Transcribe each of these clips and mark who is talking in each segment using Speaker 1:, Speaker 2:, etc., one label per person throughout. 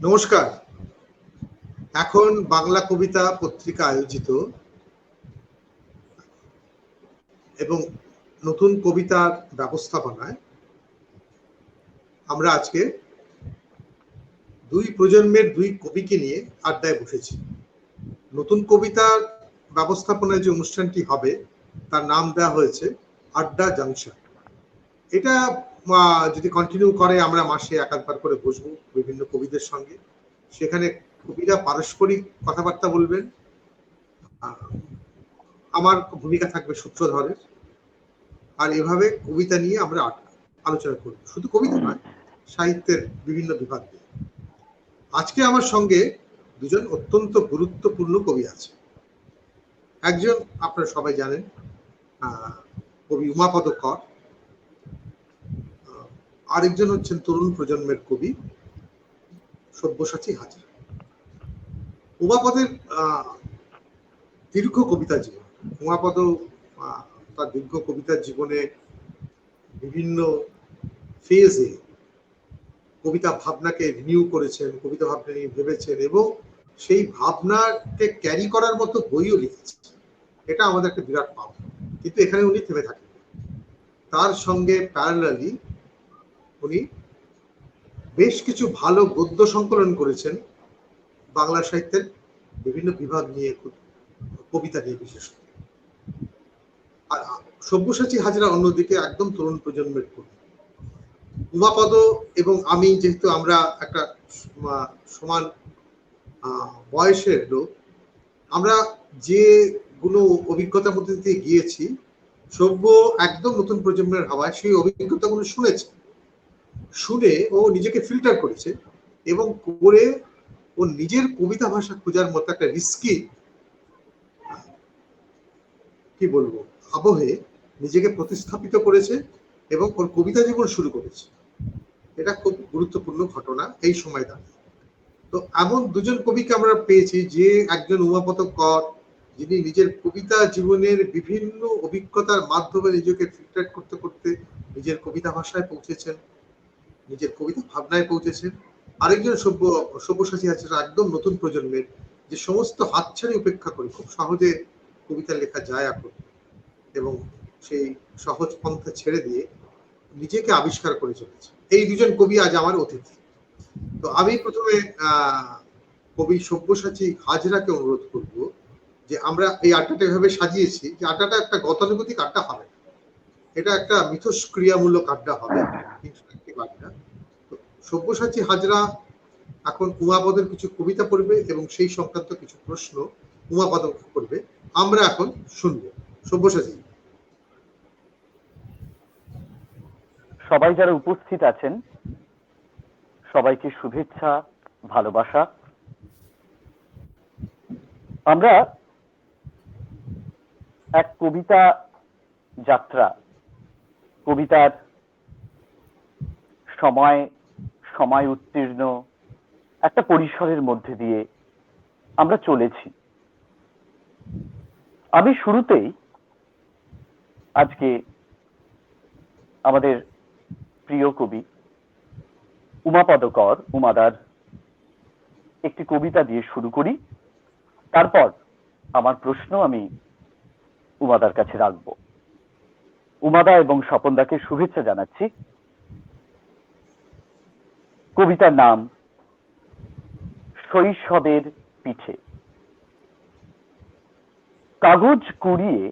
Speaker 1: নমস্কার। এখন বাংলা কবিতা পত্রিকা আয়োজিত এবং নতুন কবিতার ব্যবস্থাপনায় আমরা আজকে দুই প্রজন্মের দুই কবিকে নিয়ে আড্ডায় বসেছি। নতুন কবিতার ব্যবস্থাপনায় যে অনুষ্ঠানটি হবে তার নাম দেওয়া হয়েছে আড্ডা জাংশন। এটা যদি কন্টিনিউ করে আমরা মাসে একাধবার করে বসবো বিভিন্ন কবিদের সঙ্গে। সেখানে কবিরা পারস্পরিক কথাবার্তা বলবেন, আমার ভূমিকা থাকবে সূত্রধরের, আর এভাবে কবিতা নিয়ে আমরা আলোচনা করব। শুধু কবিতা নয়, সাহিত্যের বিভিন্ন বিভাগ নিয়ে। আজকে আমার সঙ্গে দুজন অত্যন্ত গুরুত্বপূর্ণ কবি আছে। একজন আপনারা সবাই জানেন, কবি উমাপদ কর। আরেকজন হচ্ছেন তরুণ প্রজন্মের কবি সব্যসাচী হাজরা। উমাপদের দীর্ঘ কবিতা জীবন। উমাপদ তার দীর্ঘ কবিতার জীবনে বিভিন্ন ফেজে কবিতা ভাবনাকে রিনিউ করেছেন, কবিতা ভাবনা নিয়ে ভেবেছেন এবং সেই ভাবনাকে ক্যারি করার মতো বইও লিখেছেন। এটা আমাদের একটা বিরাট পাওয়া। কিন্তু এখানে উনি থেমে থাকেন। তার সঙ্গে প্যারালালি উনি বেশ কিছু ভালো গদ্য সংকলন করেছেন বাংলা সাহিত্যের বিভিন্ন বিভাগ নিয়ে, কবিতা নিয়ে বিশেষ করে। আর সব্যসাচী হাজরা অন্যদিকে একদম তরুণ প্রজন্মের কবি। উমাপদ এবং আমি যেহেতু আমরা একটা সমান বয়সের লোক, আমরা যেগুলো অভিজ্ঞতার মধ্যে দিয়ে গিয়েছি, সব্য একদম নতুন প্রজন্মের হাওয়ায় সেই অভিজ্ঞতাগুলো শুনেছে, শুনে ও নিজেকে ফিল্টার করেছে এবং করে ও নিজের কবিতা ভাষা খোঁজার মতো একটা রিস্কি কি বলবো আবহে নিজেকে প্রতিস্থাপিত করেছে এবং ওর কবিতা জীবন শুরু করেছে। এটা খুব গুরুত্বপূর্ণ ঘটনা এই সময় দাঁড়িয়ে। তো এমন দুজন কবিকে আমরা পেয়েছি, যে একজন উমাপদ কর, যিনি নিজের কবিতা জীবনের বিভিন্ন অভিজ্ঞতার মাধ্যমে নিজেকে ফিল্টার করতে করতে নিজের কবিতা ভাষায় পৌঁছেছেন, নিজের কবিতা ভাবনায় পৌঁছেছেন। আরেকজন সব্যসাচী হাজরা একদম নতুন প্রজন্মের, যে সমস্ত হাতছানি উপেক্ষা করে খুব সহজে কবিতা লেখা যায় এখন, এবং সেই সহজ পন্থা ছেড়ে দিয়ে নিজেকে আবিষ্কার করে চলেছে। এই দুজন কবি আজ আমার অতিথি। তো আমি প্রথমে কবি সব্যসাচী হাজরাকে অনুরোধ করব যে আমরা এই আড্ডাটা এভাবে সাজিয়েছি যে আড্ডাটা একটা গতানুগতিক আড্ডা হবে, এটা একটা মিথস্ক্রিয়ামূলক আড্ডা হবে, ইন্টারেক্টিভ আড্ডা। তো সব্যসাচী হাজরা এখন উমাপদের কিছু কবিতা পড়বে এবং সেই সংক্রান্ত কিছু প্রশ্ন উমাপদ করবে, আমরা এখন শুনবো। সব্যসাচী।
Speaker 2: সবাই যারা উপস্থিত আছেন সবাইকে শুভেচ্ছা, ভালোবাসা। আমরা এক কবিতা যাত্রা, কবিতার সময় উত্তীর্ণ একটা পরিসরের মধ্যে দিয়ে আমরা চলেছি। আমি শুরুতেই আজকে আমাদের প্রিয় কবি উমাপদ কর, উমাদার একটি কবিতা দিয়ে শুরু করি। তারপর আমার প্রশ্ন আমি উমাদার কাছে রাখবো। উমাদা এবং স্বপনদাকে শুভেচ্ছা জানাচ্ছি। কবিতার নাম শৈশবের পিঠে। কাগজ কুড়িয়ে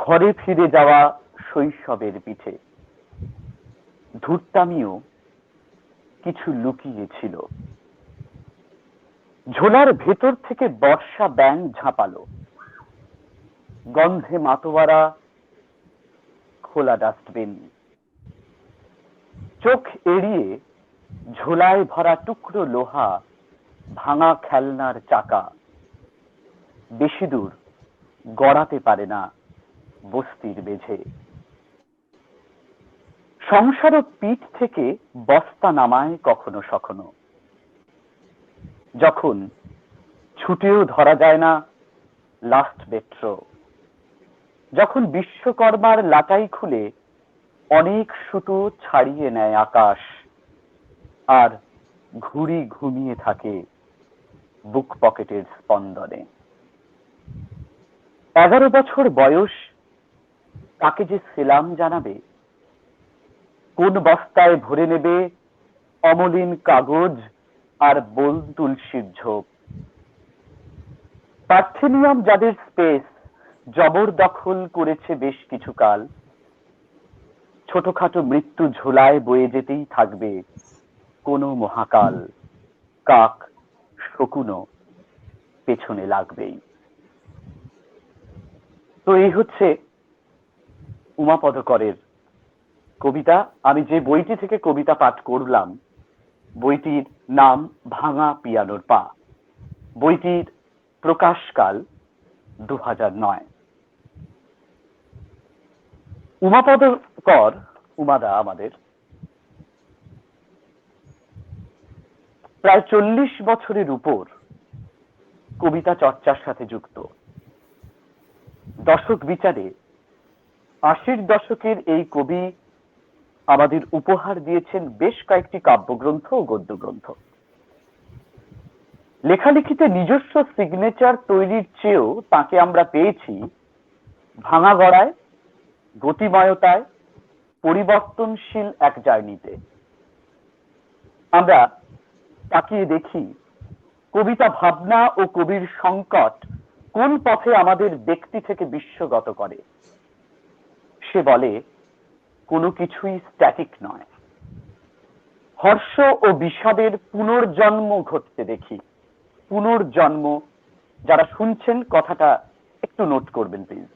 Speaker 2: ঘরে ফিরে যাওয়া শৈশবের পিঠে ধূর্তামিও কিছু লুকিয়েছিল। ঝোলার ভেতর থেকে বর্ষা ব্যাঙ ঝাঁপালো, গন্ধে মাতোয়ারা খোলা ডাস্টবিন। চোখ এড়িয়ে ঝোলায় ভরা টুকরো লোহা, ভাঙা খেলনার চাকা বেশি দূর গড়াতে পারে না বস্তির মেঝে। সংসার পিঠ থেকে বস্তা নামায় কখনো সখনো, যখন ছুটেও ধরা যায় না লাস্ট মেট্রো। যখন বিশ্বকর্মার লাটাই খুলে অনেক সুতো ছাড়িয়ে নেয় আকাশ, আর ঘুড়ি ঘুমিয়ে থাকে বুক পকেটের স্পন্দনে। 11 বছর বয়স তাকে যে সেলাম জানাবে, কোন বস্তায় ভরে নেবে অমলিন কাগজ আর বন তুলসীর ঝোপ। পার্থেনিয়াম যাদের স্পেস জবরদখল করেছে বেশ কিছু কাল, ছোটখাটো মৃত্যু ঝোলায় বয়ে যেতেই থাকবে কোনো মহাকাল। কাক শকুনও পেছনে লাগবেই। তো এই হচ্ছে উমাপদ করের কবিতা। আমি যে বইটি থেকে কবিতা পাঠ করলাম, বইটির নাম ভাঙা পিয়ানোর পা। বইটির প্রকাশকাল 2009। উমাপদ কর, উমাদা আমাদের প্রায় 40 বছরের উপর কবিতা চর্চার সাথে যুক্ত। দশক বিচারে 80-র দশকের এই কবি আমাদের উপহার দিয়েছেন বেশ কয়েকটি কাব্যগ্রন্থ ও গদ্যগ্রন্থ। লেখালেখিতে নিজস্ব সিগনেচার তৈরির চেয়েও তাকে আমরা পেয়েছি ভাঙা গড়ায়, গতিময়তায়, পরিবর্তনশীল এক জার্নিতে। আমরা তাকিয়ে দেখি কবিতা ভাবনা ও কবির সংকট কোন পথে আমাদের ব্যক্তি থেকে বিশ্বগত করে। সে বলে কোনো কিছুই স্ট্যাটিক নয়। হর্ষ ও বিষাদের পুনর্জন্ম ঘটতে দেখি। পুনর্জন্ম, যারা শুনছেন কথাটা একটু নোট করবেন প্লিজ।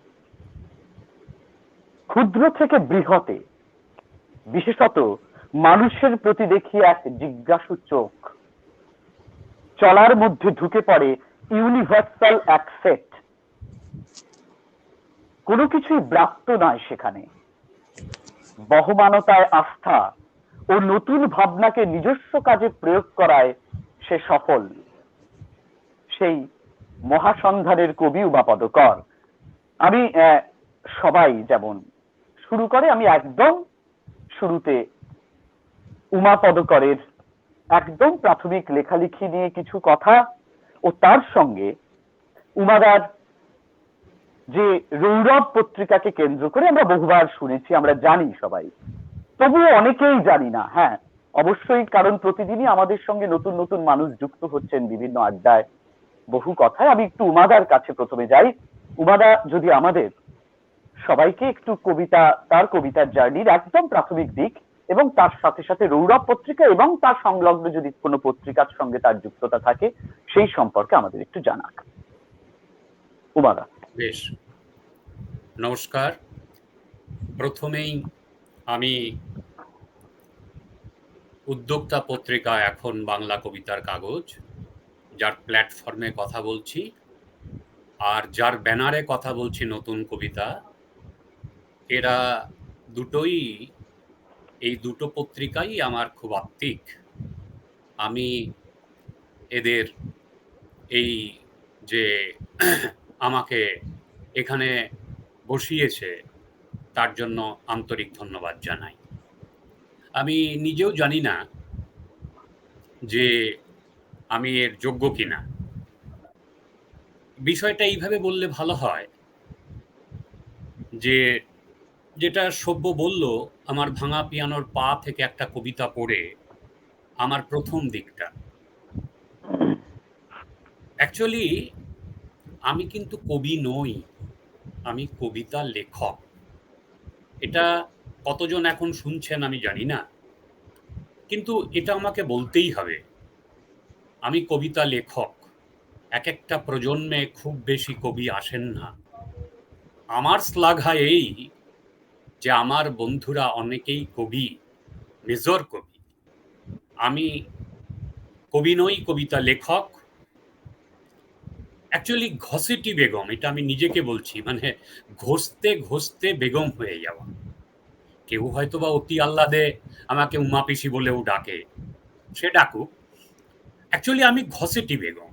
Speaker 2: ক্ষুদ্র থেকে বৃহতে, বিশেষত মানুষের প্রতি দেখি এক জিজ্ঞাসু চোখ। চলার মধ্যে ঢুকে পড়ে ইউনিভার্সাল অ্যাকসেপ্ট। কোনো কিছুই ব্রাত্য নয় সেখানে। বহমানতায় আস্থা ও নতুন ভাবনাকে নিজস্ব কাজে প্রয়োগ করায় সে সফল। সেই মহাসন্ধানের কবি উমাপদ কর। আমি সবাই যেমন শুরু করে, আমি একদম শুরুতে উমাপদ করের একদম প্রাথমিক লেখালেখি নিয়ে কিছু কথা ও তার সঙ্গে উমাদার যে রৌরব পত্রিকাকে কেন্দ্র করে আমরা বহুবার শুনেছি, আমরা জানি সবাই, তবুও অনেকেই জানি না। হ্যাঁ, অবশ্যই, কারণ প্রতিদিনই আমাদের সঙ্গে নতুন নতুন মানুষ যুক্ত হচ্ছেন বিভিন্ন আড্ডায়, বহু কথায়। আমি একটু উমাদার কাছে প্রথমে যাই। উমাদা যদি আমাদের সবাইকে একটু কবিতা, তার কবিতার জার্নির একদম প্রাথমিক দিক এবং তার সাথে সাথে রৌরব পত্রিকা এবং তার সংলগ্ন যদি কোনো পত্রিকার সঙ্গে তার যুক্ততা থাকে সেই সম্পর্কে আমাদের একটু জানাক। উমাদা।
Speaker 3: বেশ, নমস্কার। প্রথমেই আমি উদ্যোক্তা পত্রিকা, এখন বাংলা কবিতার কাগজ, যার প্ল্যাটফর্মে কথা বলছি আর যার ব্যানারে কথা বলছি, নতুন কবিতা, এরা দুটোই, এই দুটো পত্রিকাই আমার খুব আত্মিক। আমি এদের এই যে আমাকে এখানে বসিয়েছে তার জন্য আন্তরিক ধন্যবাদ জানাই। আমি নিজেও জানি না যে আমি এর যোগ্য কিনা। বিষয়টা এইভাবে বললে ভালো হয় যে, যেটা সব্য বলল, আমার ভাঙা পিয়ানোর পা থেকে একটা কবিতা পড়ে আমার প্রথম দিকটা। অ্যাকচুয়ালি আমি কিন্তু কবি নই, আমি কবিতা লেখক। এটা কতজন এখন শুনছেন আমি জানি না, কিন্তু এটা আমাকে বলতেই হবে। আমি কবিতা লেখক। এক একটা প্রজন্মে খুব বেশি কবি আসেন না। আমার শ্লাঘা এই যে আমার বন্ধুরা অনেকেই কবি, মেজর কবি। আমি কবি নই, কবিতা লেখক। অ্যাকচুয়ালি ঘসেটি বেগম, এটা আমি নিজেকে বলছি, মানে ঘষতে ঘষতে বেগম হয়ে যাওয়া। কেউ হয়তো বা অতি আহ্লাদে আমাকে উমা পিসি বলেও ডাকে, সে ডাকুক। অ্যাকচুয়ালি আমি ঘসেটি বেগম।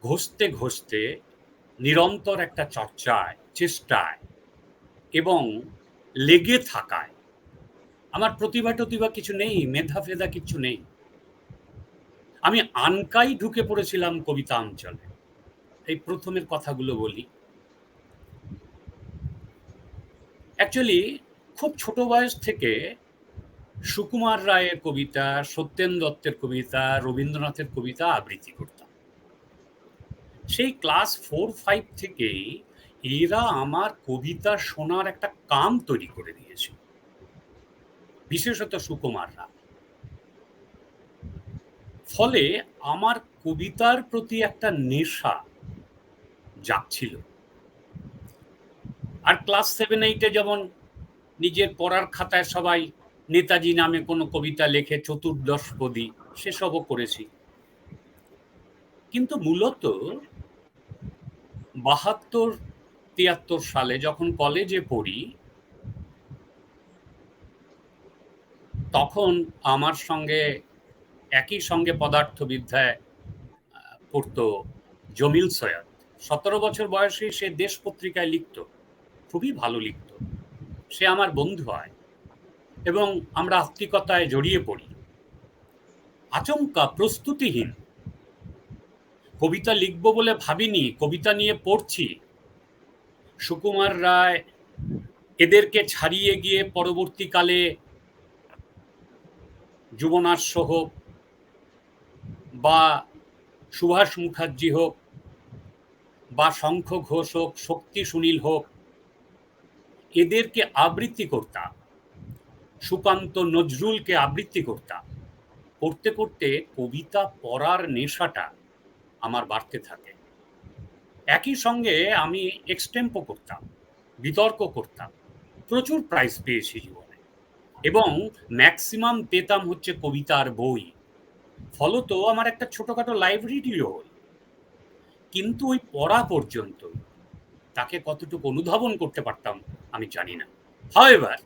Speaker 3: ঘষতে ঘষতে, নিরন্তর একটা চর্চায়, চেষ্টায় এবং লেগে থাকায়। আমার প্রতিভা টতিভা কিছু নেই, মেধা ফেধা কিছু নেই। আমি আনকাই ঢুকে পড়েছিলাম কবিতা অঞ্চলে। এই প্রথমের কথাগুলো বলি। অ্যাকচুয়ালি খুব ছোট বয়স থেকে সুকুমার রায়ের কবিতা, সত্যেন দত্তের কবিতা, রবীন্দ্রনাথের কবিতা আবৃত্তি করতাম। সেই ক্লাস 4-5 থেকেই এরা আমার কবিতা শোনার একটা কাম তৈরি করে দিয়েছিল, বিশেষত সুকুমাররা। ফলে আমার কবিতার প্রতি একটা নেশা জাগছিল। আর ক্লাস 7-8-এ যেমন নিজের পড়ার খাতায় সবাই নেতাজি নামে কোনো কবিতা লেখে চতুর্দশপদী, সেসবও করেছি। কিন্তু মূলত 72-73 সালে যখন কলেজে পড়ি, তখন আমার সঙ্গে একই সঙ্গে পদার্থবিদ্যায় পড়তো জমিল সৈয়দ। 17 বছর বয়সে সে দেশ পত্রিকায় লিখত, খুবই ভালো লিখত। সে আমার বন্ধু হয় এবং আমরা আত্মিকতায় জড়িয়ে পড়ি। আচমকা প্রস্তুতিহীন, কবিতা লিখব বলে ভাবিনি, কবিতা নিয়ে পড়ছি। সুকুমার রায় এদেরকে ছাড়িয়ে গিয়ে পরবর্তীকালে যুবনাথ হোক বা সুভাষ মুখার্জি হোক বা শঙ্খ ঘোষ হোক, শক্তি সুনীল হোক, এদেরকে আবৃত্তি করতাম। সুকান্ত নজরুলকে আবৃত্তি করতাম। করতে করতে কবিতা পড়ার নেশাটা আমার বাড়তে থাকে। একই সঙ্গে আমি এক্সটেম্পো করতাম, বিতর্ক করতাম। প্রচুর প্রাইজ পেয়েছি জীবনে এবং ম্যাক্সিমাম পেতাম হচ্ছে কবিতার বই। ফলত আমার একটা ছোটখাটো লাইব্রেরিও হল। কিন্তু ওই পড়া পর্যন্ত তাকে কতটুকু অনুধাবন করতে পারতাম আমি জানি না। হাওয়েভার,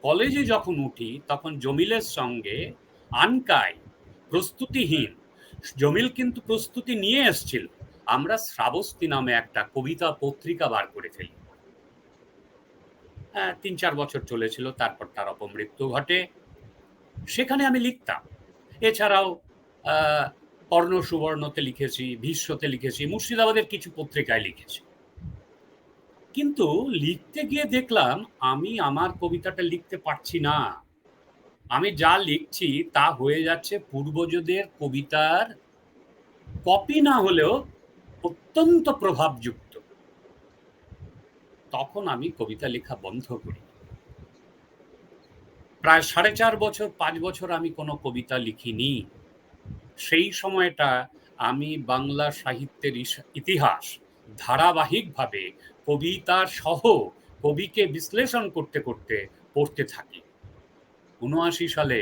Speaker 3: কলেজে যখন উঠি তখন জমিলের সঙ্গে আনকাই, প্রস্তুতিহীন, জমিল কিন্তু প্রস্তুতি নিয়ে এসেছিল, আমরা শ্রাবস্তি নামে একটা কবিতা পত্রিকা বার করে ফেলি। 3-4 বছর চলেছিল, তারপর তার অপমৃত্যু ঘটে। সেখানে আমি লিখতাম। এছাড়াও কর্ণ সুবর্ণতে লিখেছি, ভীষ্মতে লিখেছি, মুর্শিদাবাদের কিছু পত্রিকায় লিখেছি। কিন্তু লিখতে গিয়ে দেখলাম আমি আমার কবিতাটা লিখতে পারছি না। আমি যা লিখছি তা হয়ে যাচ্ছে পূর্বজদের কবিতার কপি না হলেও অত্যন্ত প্রভাবযুক্ত। তখন আমি কবিতা লেখা বন্ধ করি। প্রায় 4.5 বছর 5 বছর আমি কোনো কবিতা লিখিনি। সেই সময়টা আমি বাংলা সাহিত্যের ইতিহাস ধারাবাহিকভাবে কবিতার সহ কবিকে বিশ্লেষণ করতে করতে পড়তে থাকি। 79 সালে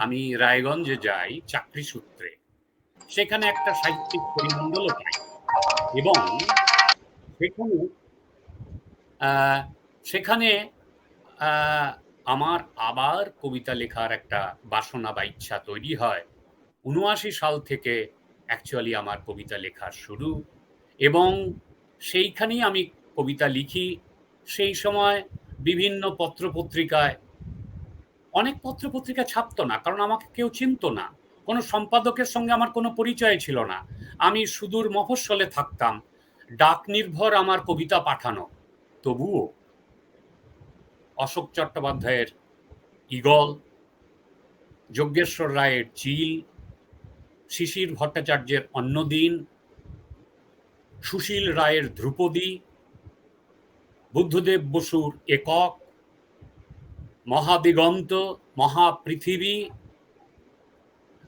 Speaker 3: আমি রায়গঞ্জে যাই চাকরি সূত্রে। সেখানে একটা সাহিত্যিক পরিমণ্ডলও পাই এবং সেখানে সেখানে আমার আবার কবিতা লেখার একটা বাসনা বা ইচ্ছা তৈরি হয়। 79 সাল থেকে অ্যাকচুয়ালি আমার কবিতা লেখা শুরু এবং সেইখানেই আমি কবিতা লিখি। সেই সময় বিভিন্ন পত্রপত্রিকায়, অনেক পত্রপত্রিকা ছাপতো না, কারণ আমাকে কেউ চিনতো না। কোনো সম্পাদকের সঙ্গে আমার কোনো পরিচয় ছিল না। আমি সুদূর মফস্বলে থাকতাম, ডাক নির্ভর আমার কবিতা পাঠানো। তবুও অশোক চট্টোপাধ্যায়ের ঈগল, যজ্ঞেশ্বর রায়ের চিল, শিশির ভট্টাচার্যের অন্যদিন, সুশীল রায়ের ধ্রুপদী, বুদ্ধদেব বসুর একক, মহাদিগন্ত, মহাপৃথিবী,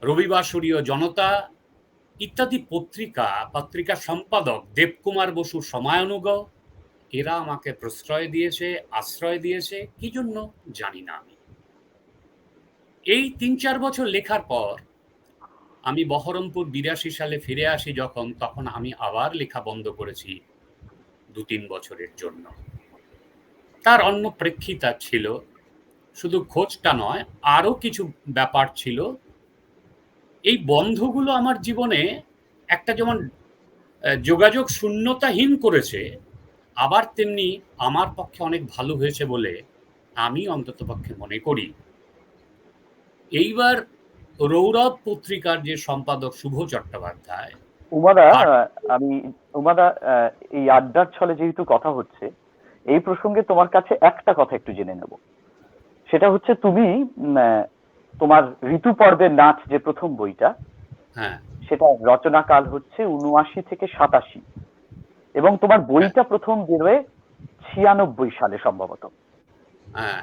Speaker 3: রবিবাসরীয় জনতা ইত্যাদি পত্রিকা সম্পাদক দেবকুমার বসুর সময়ানুগ, এরা আমাকে প্রশ্রয় দিয়েছে, আশ্রয় দিয়েছে। কি জন্য জানি না আমি। এই 3-4 বছর লেখার পর আমি বহরমপুর 82 সালে ফিরে আসি যখন, তখন আমি আবার লেখা বন্ধ করেছি 2-3 বছরের জন্য। তার অন্য প্রেক্ষিতা ছিল, শুধু খোঁজটা নয়, আরো কিছু ব্যাপার ছিল। এই বন্ধগুলো আমার জীবনে একটা যেমন যোগাযোগ শূন্যতাহীন করেছে, আবার তেমনি আমার পক্ষে অনেক ভালো হয়েছে বলে আমি অন্ততপক্ষে মনে করি। এইবার রৌরব পত্রিকার যে সম্পাদক শুভ চট্টোপাধ্যায়
Speaker 2: উমাদা,
Speaker 3: তার
Speaker 2: আমি উমাদা, এই আড্ডার ছলে যেহেতু কথা হচ্ছে, এই প্রসঙ্গে তোমার কাছে একটা কথা একটু জেনে নেব। সেটা হচ্ছে তুমি তোমার ঋতু পর্বের নাচ যে প্রথম বইটা,
Speaker 3: হ্যাঁ
Speaker 2: সেটা রচনাকাল হচ্ছে ৭৯ থেকে ৮৭, এবং তোমার
Speaker 3: হ্যাঁ
Speaker 2: বইটা প্রথম বেরোয় ৯৬ সালে সম্ভবত।
Speaker 3: হ্যাঁ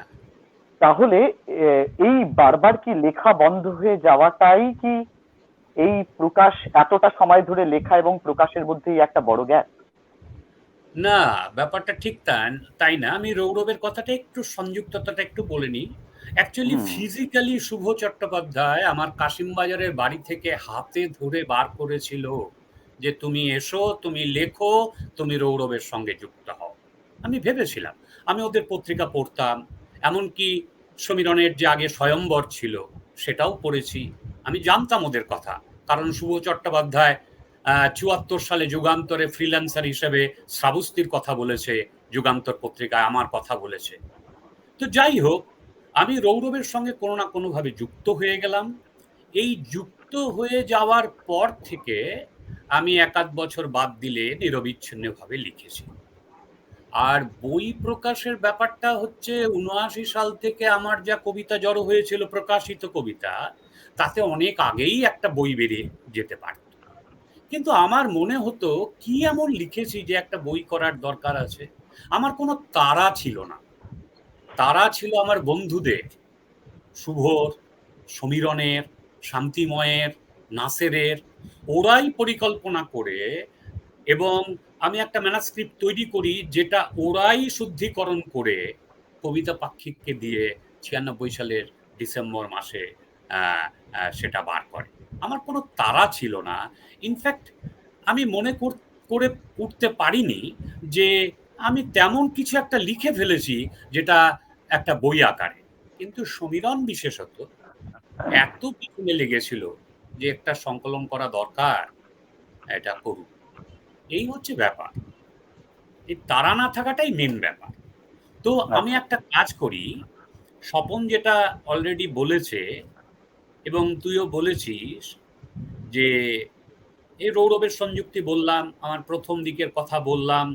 Speaker 2: তাহলে এই বারবার কি লেখা বন্ধ হয়ে যাওয়াটাই কি এই প্রকাশ, এতটা সময় ধরে লেখা এবং প্রকাশের মধ্যেই একটা বড় গ্যাপ?
Speaker 3: না, ব্যাপারটা ঠিক তাই না। আমি রৌরবের কথাটা একটু, সংযুক্ততাটা একটু বলে নিই। অ্যাকচুয়ালি
Speaker 2: হুম।
Speaker 3: ফিজিক্যালি শুভ চট্টোপাধ্যায় আমার কাশিমবাজারের বাড়ি থেকে হাতে ধরে বার করেছিল যে তুমি এসো, তুমি লেখো, তুমি রৌরবের সঙ্গে যুক্ত হও। আমি ভেবেছিলাম, আমি ওদের পত্রিকা পড়তাম, এমনকি সমীরণের যে আগে স্বয়ম্বর ছিল সেটাও পড়েছি। আমি জানতাম ওদের কথা, কারণ শুভ চট্টোপাধ্যায় ৭৪ সালে যুগান্তরে ফ্রিল্যান্সার হিসেবে শ্রাবস্তির কথা বলেছে, যুগান্তর পত্রিকায় আমার কথা বলেছে। তো যাই হোক, আমি রৌরবের সঙ্গে কোনো না কোনোভাবে যুক্ত হয়ে গেলাম। এই যুক্ত হয়ে যাওয়ার পর থেকে আমি ১-৮ বছর বাদ দিলে নিরবিচ্ছিন্নভাবে লিখেছি। আর বই প্রকাশের ব্যাপারটা হচ্ছে ৭৯ সাল থেকে আমার যা কবিতা জড়ো হয়েছিল, প্রকাশিত কবিতা, তাতে অনেক আগেই একটা বই বেরিয়ে যেতে পারত। কিন্তু আমার মনে হতো কি এমন লিখেছি যে একটা বই করার দরকার আছে। আমার কোনো তাড়া ছিল না, তাড়া ছিল আমার বন্ধুদের, শুভর, সমীরণের, শান্তিময়ের, নাসেরের। ওরাই পরিকল্পনা করে, এবং আমি একটা ম্যানাস্ক্রিপ্ট তৈরি করি যেটা ওরাই শুদ্ধিকরণ করে কবিতা পাক্ষিককে দিয়ে ৯৬ সালের ডিসেম্বর মাসে সেটা বার করে। আমার কোনো তাড়া ছিল না। ইনফ্যাক্ট আমি মনে করে উঠতে পারিনি যে আমি তেমন কিছু একটা লিখে ফেলেছি যেটা একটা বই আকারে। কিন্তু সমীরণ বিশেষত এত পিছনে লেগেছিল যে একটা সংকলন করা দরকার, এটা করুক। এই হচ্ছে ব্যাপার। এই তাড়া না থাকাটাই মেন ব্যাপার। তো আমি
Speaker 2: আচ্ছা।
Speaker 3: একটা কাজ করি, স্বপন যেটা অলরেডি বলেছে এবং তুইও বলেছিস, যে এই রৌরবের সংযুক্তি বললাম, আমার প্রথম দিকের কথা বললাম,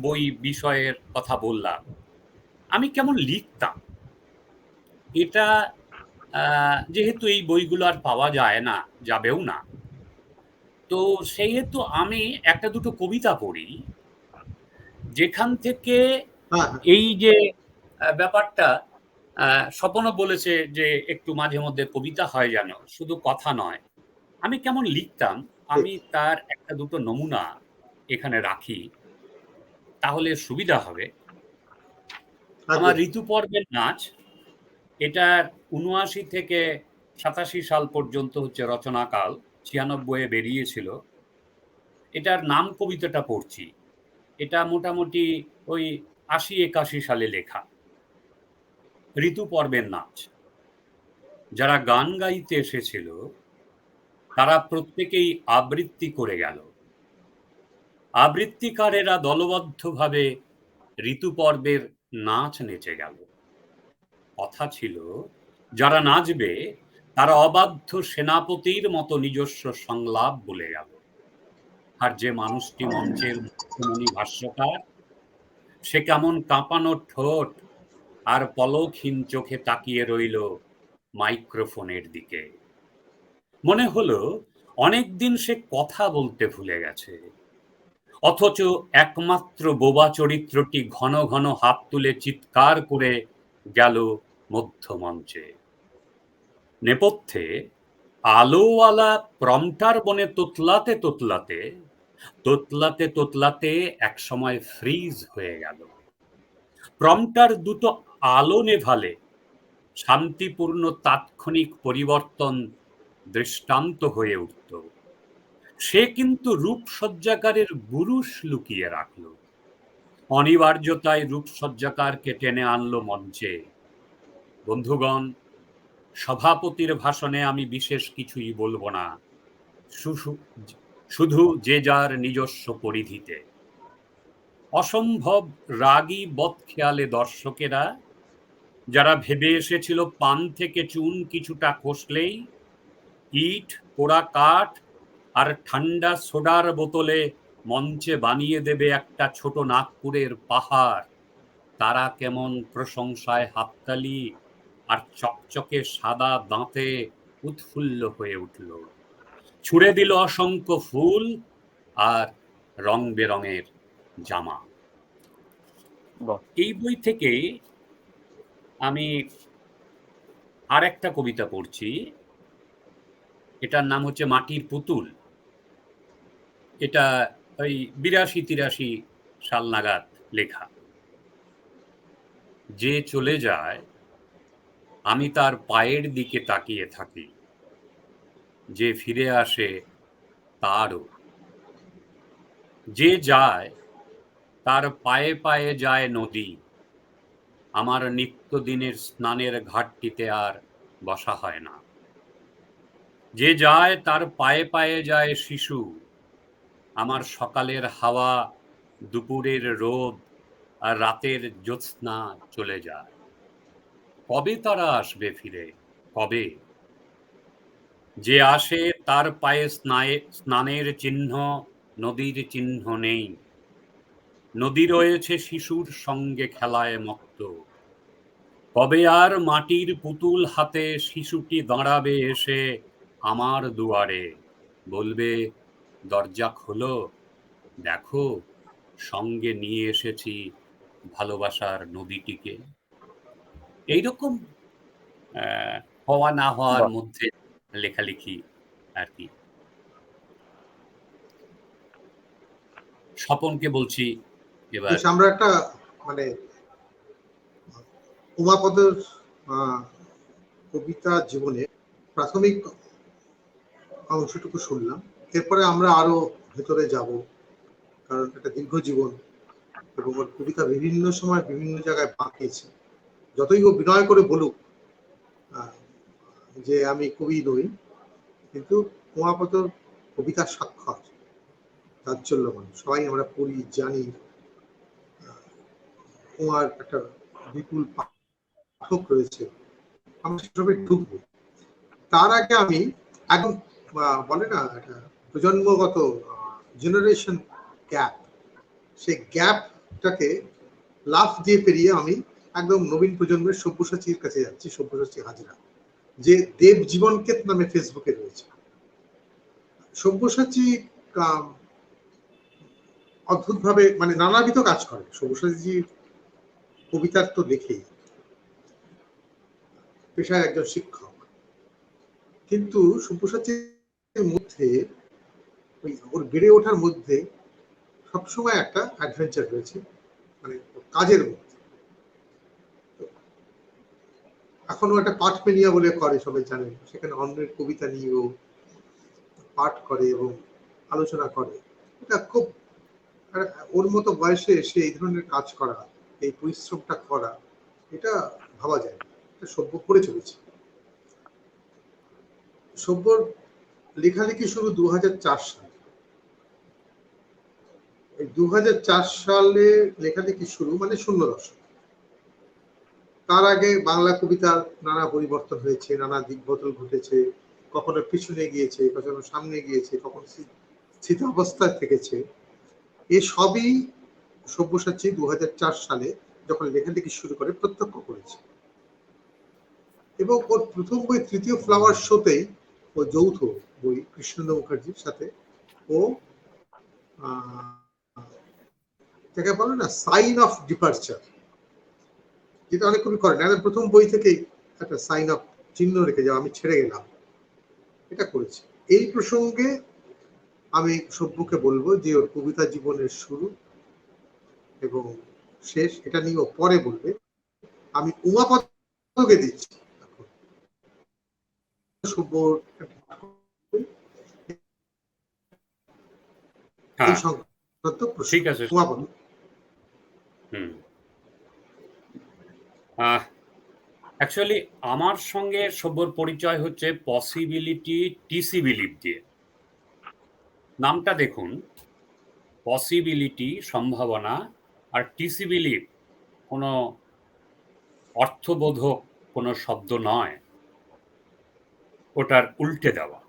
Speaker 3: বই বিষয়ের কথা বললাম, আমি কেমন লিখতাম। এটা যেহেতু এই বইগুলো আর পাওয়া যায় না, যাবেও না, তো সেই হেতু আমি একটা দুটো কবিতা পড়ি, যেখান থেকে
Speaker 1: হ্যাঁ, হ্যাঁ,
Speaker 3: এই যে ব্যাপারটা, স্বপনও বলেছে যে একটু মাঝে মধ্যে কবিতা হয় যেন, শুধু কথা নয়। আমি কেমন লিখতাম,
Speaker 1: ঠিক।
Speaker 3: আমি তার একটা দুটো নমুনা এখানে রাখি, তাহলে সুবিধা হবে। আমার
Speaker 1: একদম।
Speaker 3: ঋতুপর্বের নাচ, এটার ৭৯ থেকে ৮৭ সাল পর্যন্ত হচ্ছে রচনাকাল, ৯৬ বেরিয়েছিল। এটার নাম কবিতাটা পড়ছি, এটা মোটামুটি ওই ৮০-৮১ সালে লেখা। ঋতুপর্বের নাচ। যারা গান গাইতে এসেছিল তারা প্রত্যেকেই আবৃত্তি করে গেল। আবৃত্তিকারেরা দলবদ্ধভাবে ঋতুপর্বের নাচ নেচে গেল। কথা ছিল, যারা নাচবে তারা অবাধ্য সেনাপতির মতো নিজস্ব সংলাপ বলে গেল। আর যে মানুষটি মঞ্চের মুখ্যমণি ভাষ্যকার, সে কেমন কাঁপানো ঠোঁট আর পলকহীন চোখে তাকিয়ে রইল মাইক্রোফোনের দিকে। মনে হলো অনেকদিন সে কথা বলতে ভুলে গেছে, অথচ একমাত্র বোবা চরিত্রটি ঘন ঘন হাত তুলে চিৎকার করে গেল মধ্যমঞ্চে। নেপথ্যে আলোওয়ালা প্রম্পটার বনে তোতলাতে তোতলাতে তোতলাতে তোতলাতে একসময় ফ্রিজ হয়ে গেল। প্রম্পটার দুটো আলো নেভালে শান্তিপূর্ণ তাৎক্ষণিক পরিবর্তন দৃষ্টান্ত হয়ে উঠত। সে কিন্তু রূপসজ্জাকারের বুরুশ লুকিয়ে রাখল, অনিবার্যতায় রূপসজ্জাকারকে টেনে আনলো মঞ্চে। বন্ধুগণ, সভাপতির ভাষণে আমি বিশেষ কিছুই বলবো না, শুধু যে যার নিজস্ব পরিধিতে। অসম্ভব রাগী বদখেয়ালে দর্শকেরা যারা ভেবে এসেছিল পান থেকে চুন কিছুটা খসলেই ইট, পোড়া কাঠ আর ঠান্ডা সোডার বোতলে মঞ্চে বানিয়ে দেবে একটা ছোট নাগপুরের পাহাড়, তারা কেমন প্রশংসায় হাততালি আর চকচকে সাদা দাঁতে উৎফুল্ল হয়ে উঠল। ছুড়ে দিল অসংখ্য ফুল আর রং বেরঙের জামা।
Speaker 2: বাহ,
Speaker 3: এই বই থেকে আমি আর একটা কবিতা পড়ছি, এটার নাম হচ্ছে মাটির পুতুল। এটা ওই 82-83 সাল নাগাদ লেখা। যে চলে যায় আমি তার পায়ের দিকে তাকিয়ে থাকি, যে ফিরে আসে তারও। যে যায় তার পায়ে পায়ে যায় নদী, আমার নিত্যদিনের স্নানের ঘাটটিতে আর বসা হয় না। যে যায় তার পায়ে পায়ে যায় শিশু, আমার সকালের হাওয়া, দুপুরের রোদ আর রাতের জ্যোৎস্না চলে যায়। কবে তারা আসবে ফিরে, কবে? যে আসে তার পায়ে স্নানের চিহ্ন, নদীর চিহ্ন নেই। নদী রয়েছে শিশুর সঙ্গে খেলায় মত্ত। কবে আর মাটির পুতুল হাতে শিশুটি দাঁড়াবে এসে আমার দুয়ারে, বলবে দরজা খোলো, দেখো সঙ্গে নিয়ে এসেছি ভালোবাসার নদীটিকে। এইরকম হওয়া না হওয়ার
Speaker 2: বাহ।
Speaker 3: মধ্যে লেখালেখি আর কি। স্বপনকে বলছি এবার।
Speaker 1: বেশ, আমরা একটা মানে উমাপদের কবিতা জীবনে প্রাথমিক অংশটুকু শুনলাম। এরপরে আমরা আরো ভেতরে যাব, কারণ এটা দীর্ঘ জীবন এবং ওর কবিতা বিভিন্ন সময় বিভিন্ন জায়গায় বাঁকিয়েছে। যতই ও বিনয় করে বলুক যে আমি কবি নই, কিন্তু উমাপদর কবিতার স্বাক্ষর তাচ্ছল্যমান, সবাই আমরা পড়ি, জানি। উমার একটা বিপুল পাঠক রয়েছে, আমরা সেসবে ঢুকবো। তার আগে আমি একদম বলে না একটা প্রজন্মগত জেনারেশন গ্যাপ, সেই গ্যাপটাকে লাফ দিয়ে পেরিয়ে আমি একদম নবীন প্রজন্মের সব্যসাচীর কাছে যাচ্ছি। সব্যসাচী হাজরা, যে দেব জীবনকেত নামে ফেসবুকে রয়েছে। সব্যসাচী অদ্ভুত ভাবে মানে নানাবিধ কাজ করে। সব্যসাচীর কবিতার তো দেখেই, পেশায় একজন শিক্ষক, কিন্তু সব্যসাচীর মধ্যে ওর বেড়ে ওঠার মধ্যে সবসময় একটা অ্যাডভেঞ্চার রয়েছে, মানে কাজের মধ্যে। এখনো একটা পাঠ পেনিয়া বলে করে, সবাই জানেন, সেখানে অন্যের কবিতা নিয়েও পাঠ করে এবং আলোচনা করে। এটা খুব, ওর মতো বয়সে এসে এই ধরনের কাজ করা, এই পরিশ্রমটা করা, এটা ভাবা যায় না। এটা সভ্য করে চলেছে। সভ্যর লেখালেখি শুরু 2004 সালে। এই 2004 সালে লেখালেখি শুরু মানে 0 দশক। তার আগে বাংলা কবিতার নানা পরিবর্তন হয়েছে, নানা দিকবদল ঘটেছে, কখনো পিছনে গিয়েছে, কখনো সামনে গিয়েছে, কখনো স্থিতাবস্থায় থেকেছে। এ সবই সব্যসাচী 2004 সালে যখন লেখালেখি শুরু করে প্রত্যক্ষ করেছে। এবং ওর প্রথম বই তৃতীয় ফ্লাওয়ার শোতেই, ও যৌথ বই কৃষ্ণেন্দ্র মুখার্জির সাথে, ও যাকে বলে না সাইন অফ ডিপারচার, যেটা অনেক কবি করেন, একদম প্রথম বই থেকেই একটা সাইন অফ চিহ্ন রেখে যাও, আমি ছেড়ে গেলাম, এটা করেছে। এই প্রসঙ্গে আমি সব্যকে বলবো যে ওর কবিতা জীবনের শুরু এবং শেষ এটা নিয়ে ও পরে বলবে। আমি উমাপদকে দিচ্ছি সব্য এই সংক্রান্ত প্রশ্ন।
Speaker 3: ঠিক আছে।
Speaker 1: উমাপদ।
Speaker 3: অ্যাকচুয়ালি আমার সঙ্গে সব্যর পরিচয় হচ্ছে পসিবিলিটি টিসি বিলিভ দিয়ে। নামটা দেখুন, পসিবিলিটি সম্ভাবনা, আর টিসি বিলিভ কোনো অর্থবোধক কোনো শব্দ নয়, ওটার উল্টে দেওয়া।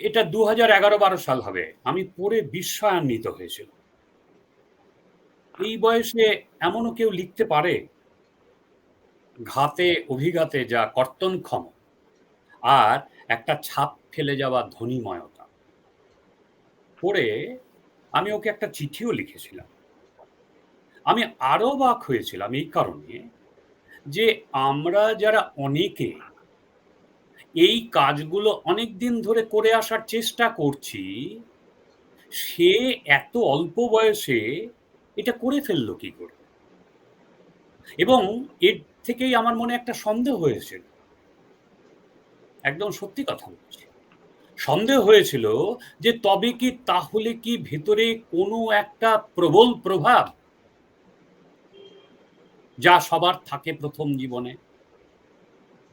Speaker 3: এটা 2011-12 সাল হবে, আমি পড়ে বিস্ময়ান্বিত হয়েছিলাম। এই বয়সে এমনও কেউ লিখতে পারে, ঘাতে অভিঘাতে যা কর্তনক্ষম, আর একটা ছাপ ফেলে যাওয়া ধ্বনিময়তা। পড়ে আমি ওকে একটা চিঠিও লিখেছিলাম। আমি আরো অবাক হয়েছিলাম এই কারণে যে আমরা যারা অনেকে এই কাজগুলো অনেক দিন ধরে করে আসার চেষ্টা করছি, সে এত অল্প বয়সে এটা করে ফেললো কি করে। এবং এর থেকেই আমার মনে একটা সন্দেহ হয়েছিল, একদম সত্যি কথা বলছি, সন্দেহ হয়েছিল যে তবে কি তাহলে কি ভেতরে কোনো একটা প্রবল প্রভাব, যা সবার থাকে প্রথম জীবনে।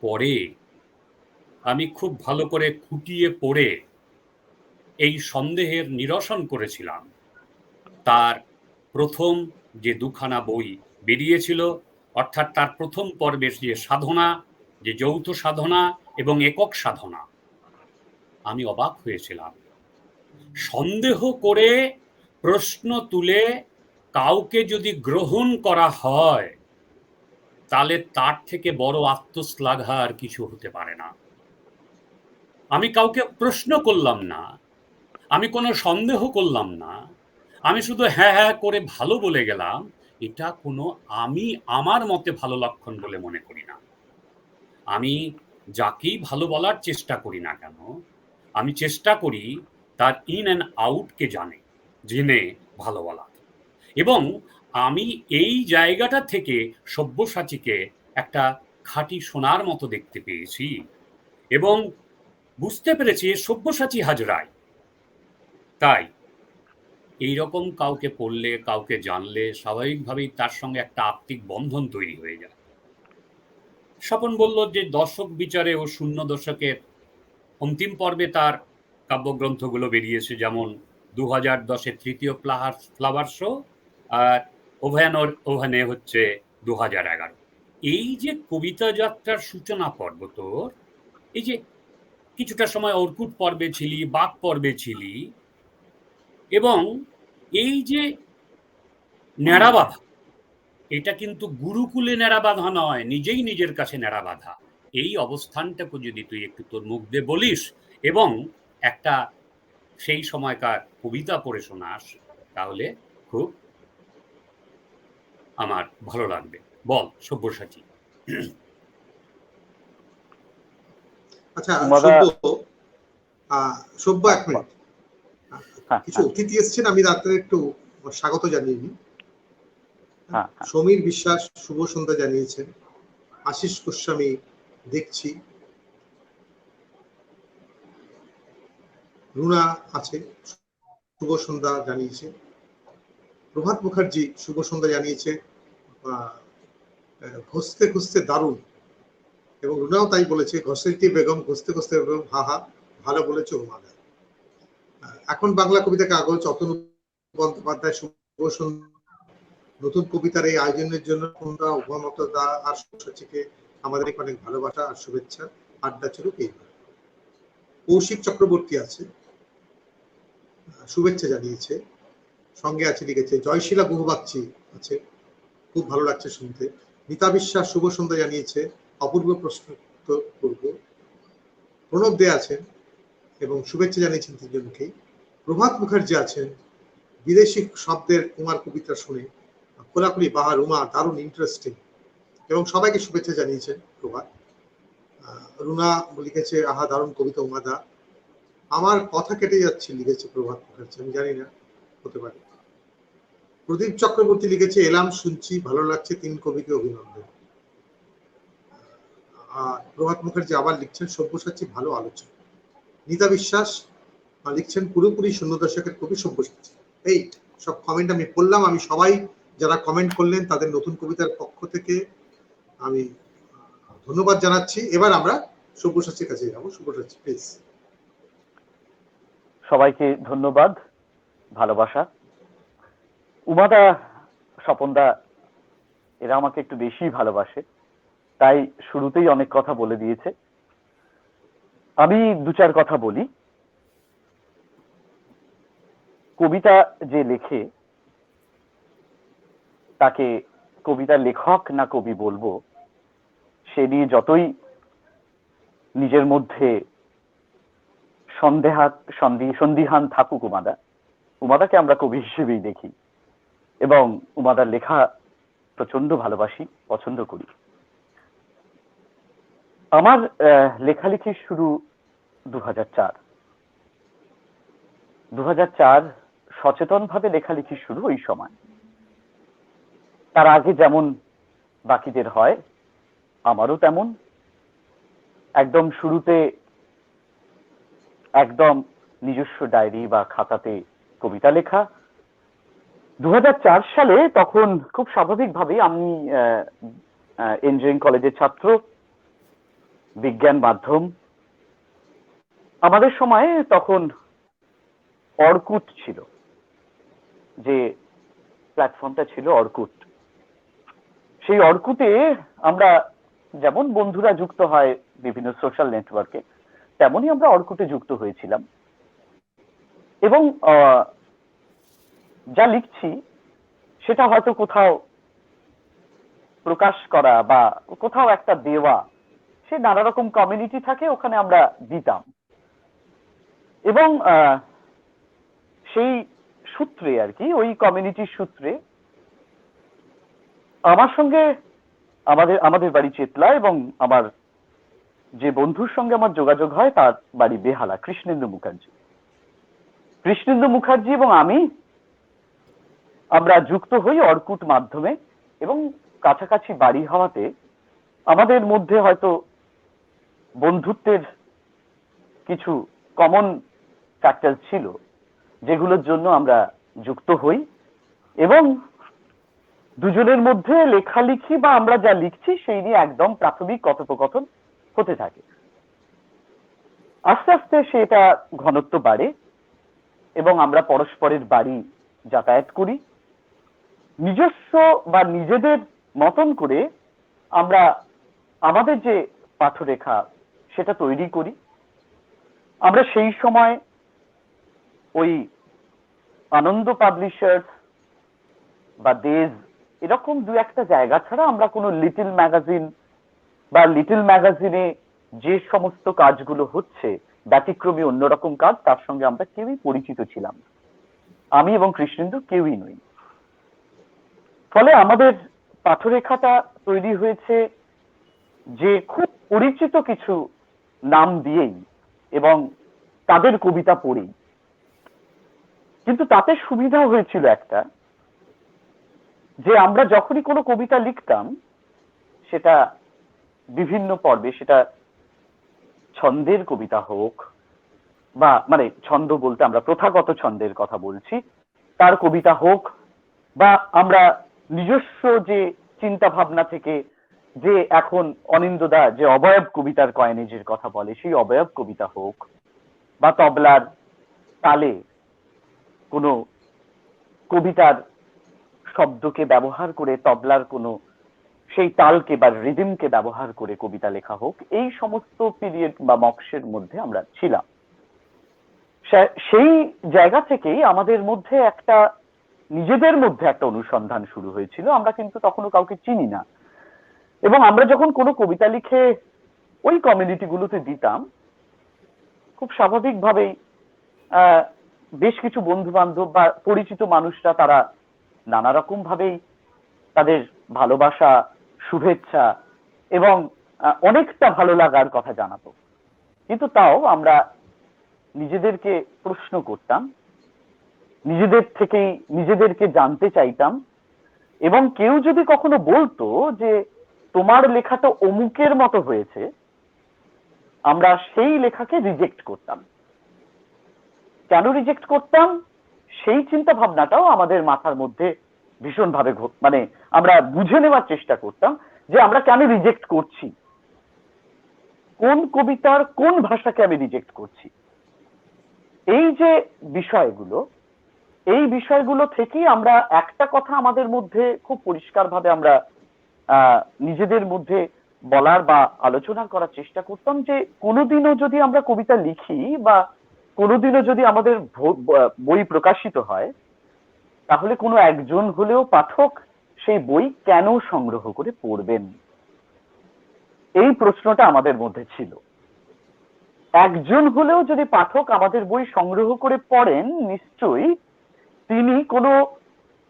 Speaker 3: পরে আমি খুব ভালো করে খুঁটিয়ে পড়ে এই সন্দেহের নিরসন করেছিলাম। তার প্রথম যে দুখানা বই বেরিয়েছিল, অর্থাৎ তার প্রথম পর্বের যে সাধনা, যে যৌথ সাধনা এবং একক সাধনা, আমি অবাক হয়েছিলাম। সন্দেহ করে প্রশ্ন তুলে কাউকে যদি গ্রহণ করা হয়, তাহলে তার থেকে বড় আত্মশ্লাঘা আর কিছু হতে পারে না। আমি কাউকে প্রশ্ন করলাম না, আমি কোনো সন্দেহ করলাম না, আমি শুধু হ্যাঁ হ্যাঁ করে ভালো বলে গেলাম, এটা কোনো আমি আমার মতে ভালো লক্ষণ বলে মনে করি না। আমি যাকেই ভালো বলার চেষ্টা করি না কেন, আমি চেষ্টা করি তার ইন অ্যান্ড আউটকে জেনে ভালো বলা। এবং আমি এই জায়গাটা থেকে সব্যসাচীকে একটা খাঁটি সোনার মতো দেখতে পেয়েছি এবং বুঝতে পেরেছি সব্যসাচী হাজরায়। তাই এইরকম কাউকে পড়লে, কাউকে জানলে স্বাভাবিকভাবেই তার সঙ্গে একটা আত্মিক বন্ধন তৈরি হয়ে যায়। স্বপন বলল যে দশক বিচারে ও শূন্য দশকের অন্তিম পর্বে তার কাব্যগ্রন্থগুলো বেরিয়েছে, যেমন 2010-এ তৃতীয় ফ্লাওয়ার শো, আর ওভানে হচ্ছে 2011। এই যে কবিতা যাত্রার সূচনা পর্ব তোর, এই যে কিছুটা সময় অর্কুট পর্বে ছিলি, বাক পর্বে ছিলি, এবং এই যে ন্যাড়া বাঁধা, এটা কিন্তু গুরুকুলে ন্যাড়া বাঁধা নয়, নিজেই নিজের কাছে ন্যাড়া বাঁধা। এই অবস্থানটাকে যদি তুই একটু তোর মুখ দিয়ে বলিস এবং একটা সেই সময়কার কবিতা পড়ে শোনাস, তাহলে খুব আমার ভালো লাগবে। বল সব্যসাচী।
Speaker 1: আচ্ছা
Speaker 2: উমাদা,
Speaker 1: সব্য এক মিনিট, কিছু অতিথি এসছেন, আমি রাত্রে একটু স্বাগত জানিয়ে নিই। সমীর বিশ্বাস শুভ সন্ধ্যা জানিয়েছেন, আশিস গোস্বামী দেখছি, রুনা আছে শুভ সন্ধ্যা জানিয়েছে, প্রভাত মুখার্জি শুভ সন্ধ্যা জানিয়েছে, ঘষতে ঘষতে দারুণ, এবং রুনাও তাই বলেছে, ঘষেটি বেগম ঘষতে ঘষতে বেগম, হা হা ভালো বলেছে উমাদা। এখন বাংলা কবিতা কাগজ, অতনু বন্দ্যোপাধ্যায় শুভ সন্ধ্যা। নতুন কবিতার এই আয়োজনের জন্য উমামতদা আর সব্যসাচীকে আমাদের অনেক ভালোবাসা আর শুভেচ্ছা। আড্ডা চলুক এইবার। কৌশিক চক্রবর্তী আছে, শুভেচ্ছা জানিয়েছে, সঙ্গে আছে লিখেছে জয়শীলা বহুবাচ্চী আছে, খুব ভালো লাগছে শুনতে। মিতা বিশ্বাস শুভ সন্ধ্যা জানিয়েছে, অপূর্ব প্রশ্ন করব। প্রণব দে আছেন এবং শুভেচ্ছা জানিয়েছেন তিনজনকেই। প্রভাত মুখার্জি আছেন, বিদেশি শব্দের কুমার কবিতা শুনে খোলাখুলি বাহার উমা দারুণ ইন্টারেস্টিং, এবং সবাইকে শুভেচ্ছা জানিয়েছেন প্রভাত। রুনা লিখেছে আহা দারুণ কবিতা উমাদা, আমার কথা কেটে যাচ্ছে লিখেছে প্রভাত মুখার্জি, আমি জানি না, হতে পারে। প্রদীপ চক্রবর্তী লিখেছে এলাম শুনছি ভালো লাগছে, তিন কবিকে অভিনন্দন। প্রভাত মুখার্জি আবার লিখছেন সব্যসাচী ভালো আলোচনা। নিতা বিশ্বাস লিখছেন পুরোপুরি শূন্য দশকের কবি সব্যসাচী। এই সব কমেন্ট আমি পড়লাম, আমি সবাই যারা কমেন্ট করলেন তাদের নতুন কবিতার পক্ষ থেকে আমি ধন্যবাদ জানাচ্ছি। এবার আমরা সব্যসাচীর কাছে যাবো। সব্যসাচী প্লিজ।
Speaker 2: সবাইকে ধন্যবাদ, ভালোবাসা। উমাদা, স্বপনদা এরা আমাকে একটু বেশি ভালোবাসে, তাই শুরুতেই অনেক কথা বলে দিয়েছে। আমি দু চার কথা বলি। কবিতা যে লেখে তাকে কবিতার লেখক না কবি বলবো, সে নিয়ে যতই নিজের মধ্যে সন্দিহান থাকুক উমাদাকে আমরা কবি হিসেবেই দেখি এবং উমাদার লেখা প্রচন্ড ভালোবাসি, পছন্দ করি। আমার লেখালেখির শুরু 2004 সচেতনভাবে লেখালেখি শুরু ওই সময়। তার আগে যেমন বাকিদের হয়, আমারও তেমন। একদম শুরুতে একদম নিজস্ব ডায়েরি বা খাতাতে কবিতা লেখা। 2004 সালে তখন খুব স্বাভাবিকভাবেই আমি ইঞ্জিনিয়ারিং কলেজের ছাত্র, বিজ্ঞান মাধ্যম। আমাদের সময়ে তখন অর্কুট ছিল, যে প্ল্যাটফর্মটা ছিল অর্কুট। সেই অর্কুটে আমরা যেমন বন্ধুরা যুক্ত হয় বিভিন্ন সোশ্যাল নেটওয়ার্কে, তেমনই আমরা অর্কুটে যুক্ত হয়েছিলাম এবং যা লিখছি সেটা হয়তো কোথাও প্রকাশ করা বা কোথাও একটা দেওয়া, সে নানা রকম কমিউনিটি থাকে, ওখানে আমরা দিতাম। এবং সেই সূত্রে আর কি, ওই কমিউনিটির সূত্রে আমার সঙ্গে আমাদের বাড়ি চেতলা, এবং আমার যে বন্ধুর সঙ্গে আমার যোগাযোগ হয় তার বাড়ি বেহালা, কৃষ্ণেন্দু মুখার্জি এবং আমরা যুক্ত হই অর্কুট মাধ্যমে। এবং কাছাকাছি বাড়ি হওয়াতে আমাদের মধ্যে হয়তো বন্ধুত্বের কিছু কমন ফ্যাক্টর ছিল, যেগুলোর জন্য আমরা যুক্ত হই এবং দুজনের মধ্যে লেখালেখি বা আমরা যা লিখছি সেই নিয়ে একদম প্রাথমিক কথোপকথন হতে থাকে। আস্তে আস্তে সেটা ঘনত্ব বাড়ে এবং আমরা পরস্পরের বাড়ি যাতায়াত করি। নিজস্ব বা নিজেদের মতন করে আমরা আমাদের যে পাঠরেখা সেটা তৈরি করি। আমরা সেই সময় ওই আনন্দ পাবলিশার্স বা দেজ এরকম দু একটা জায়গা ছাড়া আমরা কোনো লিটল ম্যাগাজিনে যে সমস্ত কাজগুলো হচ্ছে ব্যতিক্রমী অন্যরকম কাজ, তার সঙ্গে আমরা কেউই পরিচিত ছিলাম, আমি এবং কৃষ্ণেন্দু কেউই নই। ফলে আমাদের পাঠরেখাটা তৈরি হয়েছে যে খুব পরিচিত কিছু নাম দিয়েই এবং তাদের কবিতা পড়েই। কিন্তু তাতে সুবিধা হয়েছিল একটা, যে আমরা যখনই কোনো কবিতা লিখতাম সেটা বিভিন্ন পর্বে, সেটা ছন্দের কবিতা হোক বা মানে ছন্দ বলতে আমরা প্রথাগত ছন্দের কথা বলছি, তার কবিতা হোক, বা আমরা নিজস্ব যে চিন্তা ভাবনা থেকে যে এখন অনিন্দদা যে অবয়ব কবিতার কয়েনেজের কথা বলে সেই অবয়ব কবিতা হোক, বা তবলার তালে কোনো কবিতার শব্দকে ব্যবহার করে তবলার কোনো সেই তালকে বা রিদিমকে ব্যবহার করে কবিতা লেখা হোক, এই সমস্ত পিরিয়ড বা মক্সের মধ্যে আমরা ছিলাম। সেই জায়গা থেকেই আমাদের মধ্যে নিজেদের মধ্যে একটা অনুসন্ধান শুরু হয়েছিল। আমরা কিন্তু তখনও কাউকে চিনি না, এবং আমরা যখন কোনো কবিতা লিখে ওই কমিউনিটি গুলোতে দিতাম, খুব স্বাভাবিকভাবেই বেশ কিছু বন্ধু বান্ধব বা পরিচিত মানুষরা তারা নানা রকম ভাবেই তাদের ভালোবাসা, শুভেচ্ছা এবং অনেকটা ভালো লাগার কথা জানাতো। কিন্তু তাও আমরা নিজেদেরকে প্রশ্ন করতাম, নিজেদের থেকেই নিজেদেরকে জানতে চাইতাম, এবং কেউ যদি কখনো বলতো যে তোমার লেখাটা অমুকের মতো হয়েছে, আমরা সেই লেখাকে রিজেক্ট করতাম। কেন রিজেক্ট করতাম সেই চিন্তা ভাবনাটাও আমাদের মাথার মধ্যে ভীষণভাবে মানে আমরা বুঝে নেওয়ার চেষ্টা করতাম যে আমরা কেন রিজেক্ট করছি, কোন কবিতার কোন ভাষাকে আমি রিজেক্ট করছি। এই যে এই বিষয়গুলো থেকেই আমরা একটা কথা আমাদের মধ্যে খুব পরিষ্কারভাবে আমরা নিজেদের মধ্যে বলার বা আলোচনা করার চেষ্টা করতাম যে কোনোদিনও যদি আমরা কবিতা লিখি বা কোনোদিনও যদি আমাদের বই প্রকাশিত হয়, তাহলে কোনো একজন হলেও পাঠক সেই বই কেন সংগ্রহ করে পড়বেন, এই প্রশ্নটা আমাদের মধ্যে ছিল। একজন হলেও যদি পাঠক আমাদের বই সংগ্রহ করে পড়েন, নিশ্চয়ই তিনি কোনো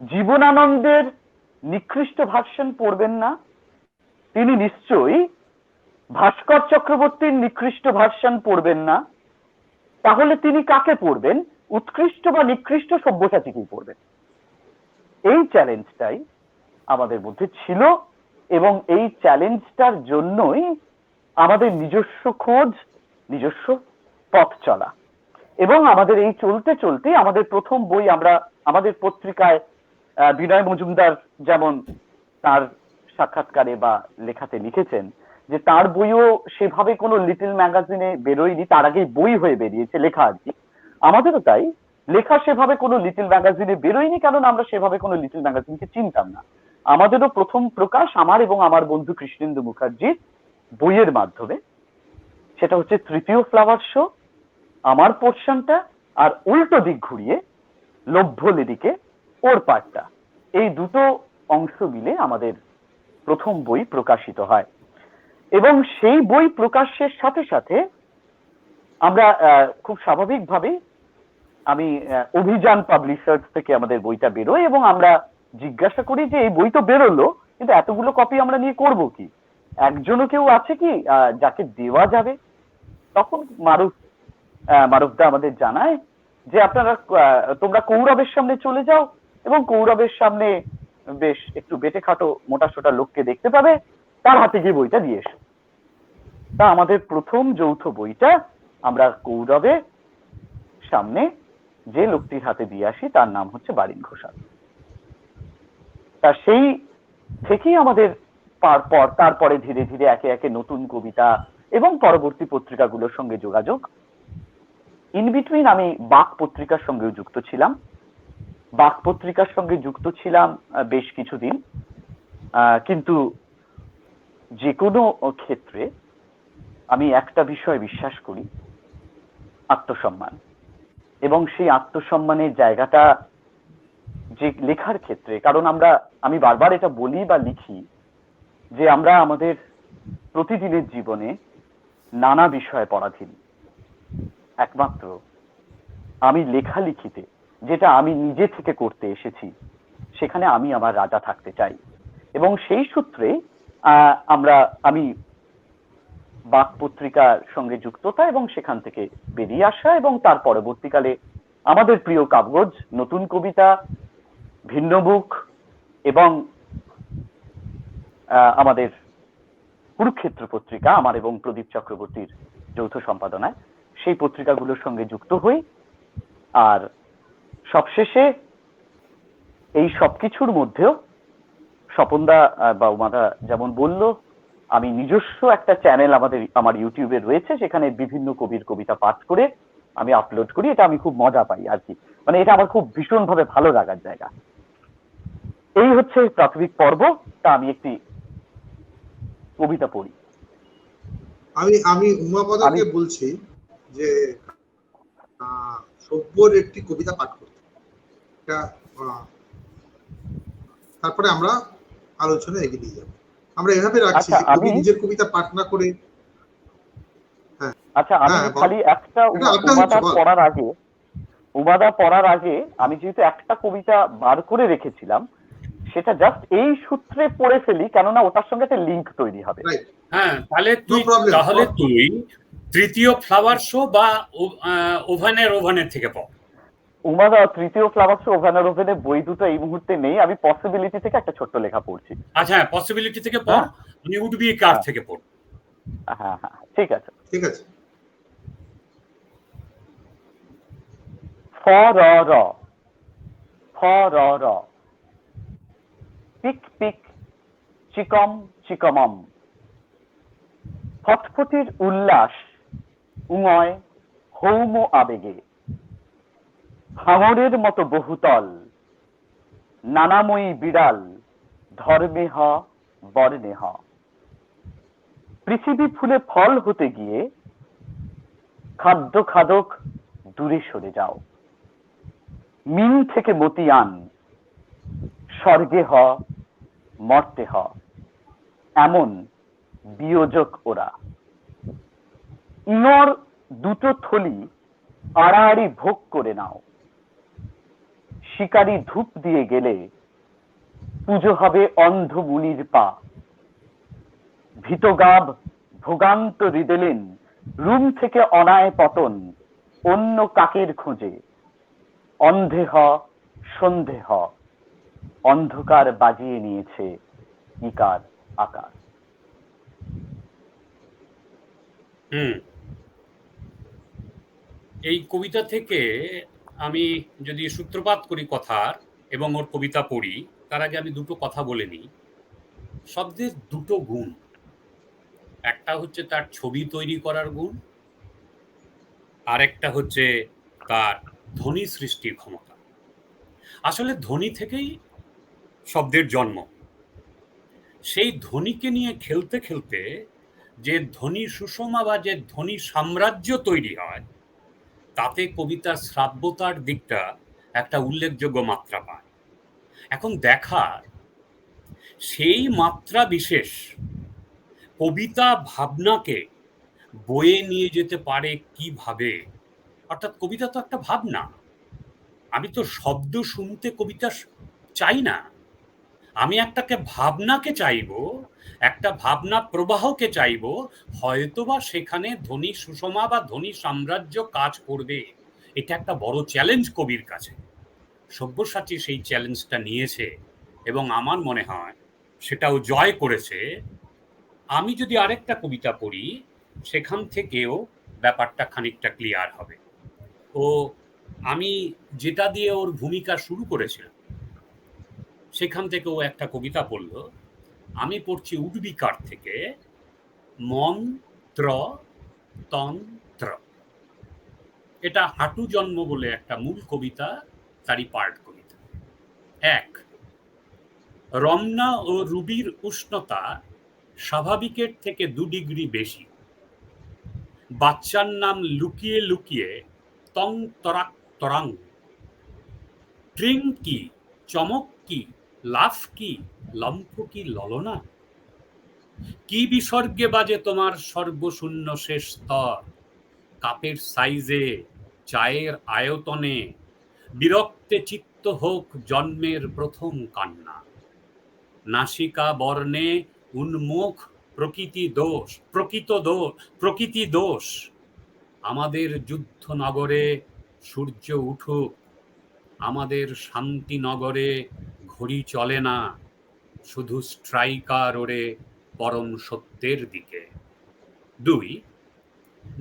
Speaker 2: জীবনানন্দের নিকৃষ্ট ভার্সন পড়বেন না, তিনি নিশ্চয়ই ভাস্কর চক্রবর্তীর নিকৃষ্ট ভার্সন পড়বেন না। তাহলে তিনি কাকে পড়বেন? উৎকৃষ্ট বা নিকৃষ্ট সব্যসাচীকেই পড়বেন। এই চ্যালেঞ্জটাই আমাদের মধ্যে ছিল এবং এই চ্যালেঞ্জটার জন্যই আমাদের নিজস্ব খোঁজ, নিজস্ব পথ চলা। এবং আমাদের এই চলতে চলতে আমাদের প্রথম বই আমরা আমাদের পত্রিকায় বিনয় মজুমদার যেমন তার সাক্ষাৎকারে বা লেখাতে লিখেছেন যে তার বইও সেভাবে কোনো লিটল ম্যাগাজিনে বেরোয়নি, তার আগেই বই হয়ে বেরিয়েছে লেখা আর কি। আমাদেরও তাই, লেখা সেভাবে কোনো লিটল ম্যাগাজিনে বেরোয়নি, কারণ আমরা সেভাবে কোনো লিটল ম্যাগাজিনকে চিনতাম না। আমাদেরও প্রথম প্রকাশ আমার এবং আমার বন্ধু কৃষ্ণেন্দু মুখার্জির বইয়ের মাধ্যমে, সেটা হচ্ছে তৃতীয় ফ্লাওয়ার শো, আমার পোর্শনটা, আর উল্টো দিক ঘুরিয়ে লভ্য লিরিকে ওর পার্টটা, এই দুটো অংশ মিলে আমাদের প্রথম বই প্রকাশিত হয়। এবং সেই বই প্রকাশের সাথে সাথে আমরা খুব স্বাভাবিকভাবে আমি অভিযান পাবলিশার্স থেকে আমাদের বইটা বেরোয় এবং আমরা জিজ্ঞাসা করি যে এই বই তো বেরোলো, কিন্তু এতগুলো কপি আমরা নিয়ে করব কি, একজনও কেউ আছে কি যাকে দেওয়া যাবে? তখন মারুফদা আমাদের জানায় যে আপনারা তোমরা কৌরবের সামনে চলে যাও এবং কৌরবের সামনে বেশ একটু বেটে খাটো মোটা সোটা লোককে দেখতে পাবে, তার হাতে গিয়ে বইটা দিয়ে এসো। তা আমাদের প্রথম যৌথ বইটা আমরা কৌরবে সামনে যে লোকটির হাতে দিয়ে আসি তার নাম হচ্ছে বারিন ঘোষাল। তা সেই থেকেই আমাদের তারপরে ধীরে ধীরে একে একে নতুন কবিতা এবং পরবর্তী পত্রিকাগুলোর সঙ্গে যোগাযোগ। ইন বিটুইন আমি বাক পত্রিকার সঙ্গেও যুক্ত ছিলাম, বাক পত্রিকার সঙ্গে যুক্ত ছিলাম বেশ কিছুদিন। কিন্তু যে কোনো ক্ষেত্রে আমি একটা বিষয় বিশ্বাস করি, আত্মসম্মান। এবং সেই আত্মসম্মানের জায়গাটা যে লেখার ক্ষেত্রে, কারণ আমি বারবার এটা বলি বা লিখি যে আমরা আমাদের প্রতিদিনের জীবনে নানা বিষয়ে পরাধীন। একমাত্র আমি লেখালেখিতে যেটা আমি নিজে থেকে করতে এসেছি, সেখানে আমি আমার রাজা থাকতে চাই। এবং সেই সূত্রে আমি বাক পত্রিকার সঙ্গে যুক্ততা এবং সেখান থেকে বেরিয়ে আসা এবং তার পরবর্তীকালে আমাদের প্রিয় কাগজ নতুন কবিতা, ভিন্নমুখ এবং আমাদের কুরুক্ষেত্র পত্রিকা, আমার এবং প্রদীপ চক্রবর্তীর যৌথ সম্পাদনায়, সেই পত্রিকাগুলোর সঙ্গে যুক্ত হই। আর সবশেষে এই সবকিছুর মধ্যেও স্বপনদা বা উমাদা যেমন বলল, আমি নিজস্ব একটা চ্যানেল আমার ইউটিউবে রয়েছে, সেখানে বিভিন্ন কবির কবিতা পাঠ করে আমি আপলোড করি। এটা আমি খুব মজা পাই আর কি, মানে এটা আমার খুব ভীষণভাবে ভালো লাগার জায়গা। এই হচ্ছে প্রাথমিক পর্ব। তা আমি একটি কবিতা পড়ি।
Speaker 1: আমি উমাপদাকে বলছি যে সব্যর একটি কবিতা পাঠ করতে, তারপরে আমরা আলোচনা এগিয়ে নিয়ে যাব। আমরা এভাবে রাখছি যে কবি নিজের কবিতা পাঠ না করে।
Speaker 2: আচ্ছা, আমি খালি একটা উমাদা পড়ার আগে আমি যেহেতু একটা কবিতা বার করে রেখেছিলাম, সেটা জাস্ট এই সূত্রে পড়ে ফেলি, কেননা ওটার সঙ্গে একটা লিঙ্ক তৈরি হবে।
Speaker 3: হ্যাঁ, তাহলে তুই তৃতীয় ফ্লাওয়ার শো বা ওভানের থেকে পড়।
Speaker 2: উমাদা, তৃতীয় ফ্লাওয়ার শো, ওভানের বই দুটো এই মুহূর্তে নেই, আমি পসিবিলিটি থেকে একটা ছোট্ট লেখা পড়ছি।
Speaker 3: আচ্ছা, পসিবিলিটি থেকে পড়, আমি উড বি কার থেকে পড়।
Speaker 2: হ্যাঁ হ্যাঁ, ঠিক আছে
Speaker 1: ঠিক আছে।
Speaker 2: ফ র র, ফ র র, পিক পিক চিকম চিকমম, ফটফটির উল্লাস উময় হৌম আবেগে, হাঙরের মতো বহুতল নানাময়ী বিড়াল ধর্মে হ বর্ণে হ। পৃথিবী ফুলে ফল হতে গিয়ে খাদ্য খাদক দূরে সরে যাও। মিন থেকে মতি আন, স্বর্গে হ মর্তে হ, এমন বিয়োজক ওরা। ইঙর দুটো থলি আড়াআড়ি ভোগ করে নাও। শিকারী ধূপ দিয়ে গেলে পুজো হবে অন্ধ মুনির পা। ভীতগাব ভোগান্ত হৃদলেন রুম থেকে অনায় পতন অন্য কাকের খোঁজে। অন্ধে হ সন্ধে হ, অন্ধকার বাজিয়ে নিয়েছে ইকার আকার।
Speaker 3: এই কবিতা থেকে আমি যদি সূত্রপাত করি কথার এবং ওর কবিতা পড়ি, তার আগে আমি দুটো কথা বলে নিই। শব্দের দুটো গুণ, একটা হচ্ছে তার ছবি তৈরি করার গুণ, আর একটা হচ্ছে তার ধ্বনি সৃষ্টির ক্ষমতা। আসলে ধ্বনি থেকেই শব্দের জন্ম। সেই ধ্বনিকে নিয়ে খেলতে খেলতে যে ধ্বনি সুষমা বা যে ধ্বনি সাম্রাজ্য তৈরি হয়, তাতে কবিতার শ্রাব্যতার দিকটা একটা উল্লেখযোগ্য মাত্রা পায়। এখন দেখার সেই মাত্রা বিশেষ কবিতা ভাবনাকে বয়ে নিয়ে যেতে পারে কিভাবে। অর্থাৎ কবিতা তো একটা ভাবনা। আমি তো শব্দ শুনতে কবিতা চাই না, আমি একটাকে ভাবনাকে চাইব, একটা ভাবনা প্রবাহকে চাইব, হয়তোবা সেখানে ধ্বনি সুষমা বা ধ্বনি সাম্রাজ্য কাজ করবে। এটা একটা বড় চ্যালেঞ্জ কবির কাছে। সব্যসাচী সেই চ্যালেঞ্জটা নিয়েছে এবং আমার মনে হয় সেটাও জয় করেছে। আমি যদি আরেকটা কবিতা পড়ি, সেখান থেকেও ব্যাপারটা খানিকটা ক্লিয়ার হবে। ও আমি যেটা দিয়ে ওর ভূমিকা শুরু করেছিলাম, সেখান থেকে ও একটা কবিতা পড়ল। আমি পড়ছি উদ্বিকার থেকে, মন্ত্র তন্ত্র। এটা হাঁটু জন্ম বলে একটা মূল কবিতা, তারই পার্ট কবিতা। এক, রমনা ও রুবির উষ্ণতা স্বাভাবিকের থেকে 2 ডিগ্রি বেশি। বাচ্চার নাম লুকিয়ে লুকিয়ে তং তরাক তরাং। ট্রিং কি, চমক কি, লাফ কি, লম্ফ কি, ললনা। কি বিসর্গে বাজে তোমার সর্বশূন্য শেষ স্তর। কাপের সাইজে, চায়ের আয়তনে, বিরক্তে চিত্ত হোক জন্মের প্রথম কান্না। নাসিকা বর্ণে উন্মুখ প্রকৃতি দোষ। আমাদের যুদ্ধ নগরে সূর্য উঠুক, আমাদের শান্তি নগরে ঘড়ি চলে না, শুধু স্ট্রাইকার ওরে পরম সত্যের দিকে। 2,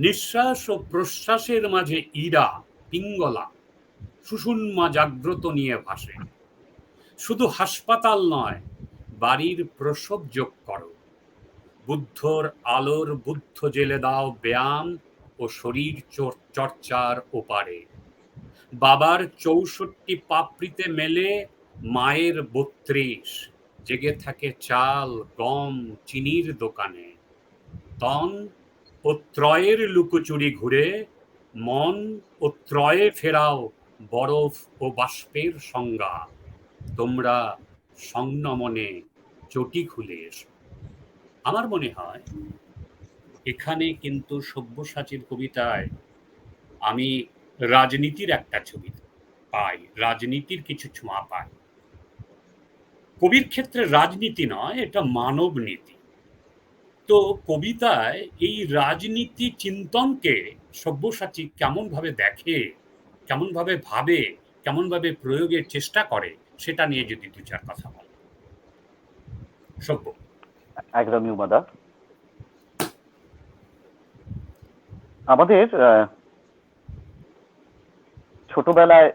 Speaker 3: নিঃশ্বাস ও প্রশ্বাসের মাঝে ইরা পিঙ্গলা সুষুম্না জাগ্রত নিয়ে ভাসে। শুধু হাসপাতাল নয়, বাড়ির প্রসব যোগ করো। বুদ্ধর আলোর বুদ্ধ জেলে দাও ব্যায়াম ও শরীর চর্চার ওপারে। বাবার 64 পাপড়িতে মেলে মায়ের 32, জেগে থাকে চাল গম চিনির দোকানে। তন ও ত্রয়ের লুকোচুরি ঘুরে, মন ও ত্রয়ে ফেরাও বরফ ও বাষ্পের সংজ্ঞা। তোমরা সংনমনে চটি খুলে এসো। আমার মনে হয় এখানে কিন্তু সব্যসাচীর কবিতায় আমি রাজনীতির একটা ছবি পাই, রাজনীতির কিছু ছোঁয়া পাই। কবির ক্ষেত্রে রাজনীতি নয়, এটা মানব নীতি। তো কবিতায় এই রাজনীতি চিন্তনকে সব্যসাচী কেমন ভাবে দেখে, কেমন ভাবে ভাবে, কেমন ভাবে প্রয়োগের চেষ্টা করে, সেটা নিয়ে যদি 2-4 কথা বল। সব্য।
Speaker 2: একদমই উমাদা। আমাদের ছোটবেলায়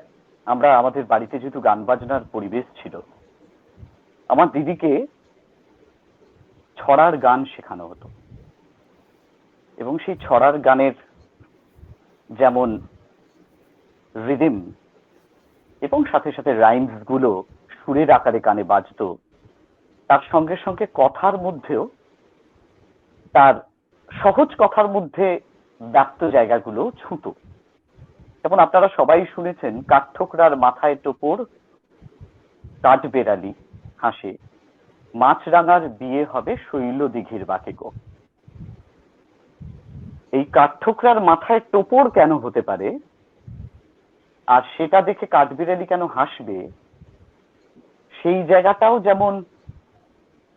Speaker 2: আমরা আমাদের বাড়িতে যেহেতু গান বাজনার পরিবেশ ছিল, আমার দিদিকে ছড়ার গান শেখানো হতো এবং সেই ছড়ার গানের যেমন রিদিম এবং সাথে সাথে রাইমস গুলো সুরের আকারে কানে বাজতো, তার সঙ্গে সঙ্গে কথার মধ্যেও, তার সহজ কথার মধ্যে ব্যপ্ত জায়গাগুলো ছুতো। যেমন আপনারা সবাই শুনেছেন, কাঠঠোকরার মাথায় টোপর, কাঠবেড়ালি হাসে, মাছরাঙার বিয়ে হবে শৈল দিঘির বাঁকে গো। এই কাঠঠোকরার মাথায় টোপর কেন হতে পারে, আর সেটা দেখে কাঠবিড়ালি কেন হাসবে, সেই জায়গাটাও যেমন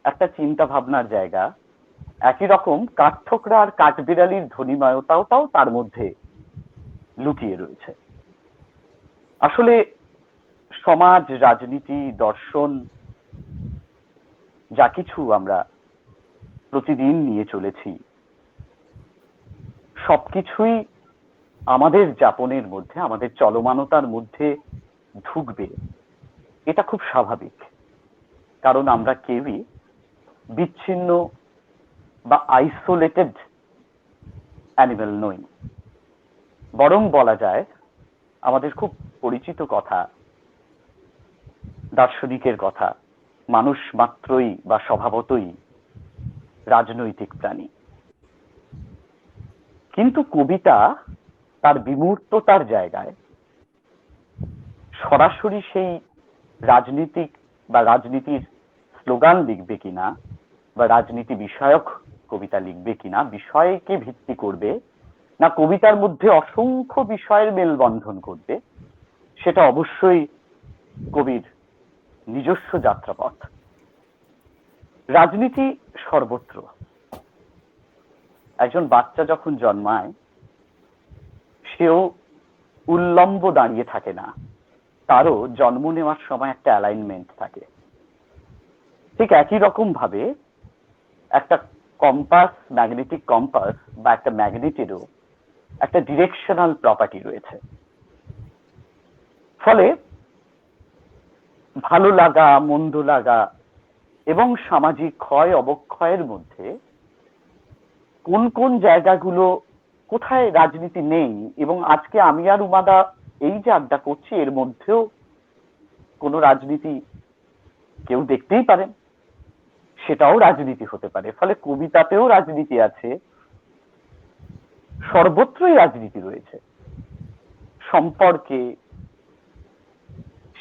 Speaker 2: একটা চিন্তা ভাবনার জায়গা, একই রকম কাঠঠোকরা আর কাঠবিড়ালির ধ্বনিময়তাও তার মধ্যে লুকিয়ে রয়েছে। আসলে সমাজ, রাজনীতি, দর্শন যা কিছু আমরা প্রতিদিন নিয়ে চলেছি, সবকিছুই আমাদের যাপনের মধ্যে, আমাদের চলমানতার মধ্যে ঢুকবে, এটা খুব স্বাভাবিক। কারণ আমরা কেউই বিচ্ছিন্ন বা আইসোলেটেড অ্যানিমেল নই। বরং বলা যায়, আমাদের খুব পরিচিত কথা, দার্শনিকের কথা, মানুষ মাত্রই বা স্বভাবতই রাজনৈতিক প্রাণী। কিন্তু কবিতা তার বিমূর্ততার জায়গায় সরাসরি সেই রাজনীতিক বা রাজনীতির স্লোগান লিখবে কিনা, বা রাজনীতি বিষয়ক কবিতা লিখবে কিনা, বিষয়কে ভিত্তি করবে না কবিতার মধ্যে অসংখ্য বিষয়ের মেলবন্ধন করবে, সেটা অবশ্যই কবির নিজস্ব যাত্রাপথ। রাজনীতি সর্বত্র। একজন বাচ্চা যখন জন্মায়, সেও উল্লম্ব দাঁড়িয়ে থাকে না, তারও জন্ম নেওয়ার সময় একটা অ্যালাইনমেন্ট থাকে। ঠিক একই রকম ভাবে একটা কম্পাস, ম্যাগনেটিক কম্পাস বা একটা ম্যাগনেটেরও একটা ডিরেকশনাল প্রপার্টি রয়েছে। ফলে ভালো লাগা, মন্দ লাগা এবং সামাজিক ক্ষয় অবক্ষয়ের মধ্যে কোন কোন জায়গাগুলো কোথায় রাজনীতি নেই, এবং আজকে আমি আর উমাদা এই যে আড্ডা করছি, এর মধ্যেও কোনো রাজনীতি কেউ দেখতেই পারেন, সেটাও রাজনীতি হতে পারে। ফলে কবিতাতেও রাজনীতি আছে, সর্বত্রই রাজনীতি রয়েছে। সম্পর্কে,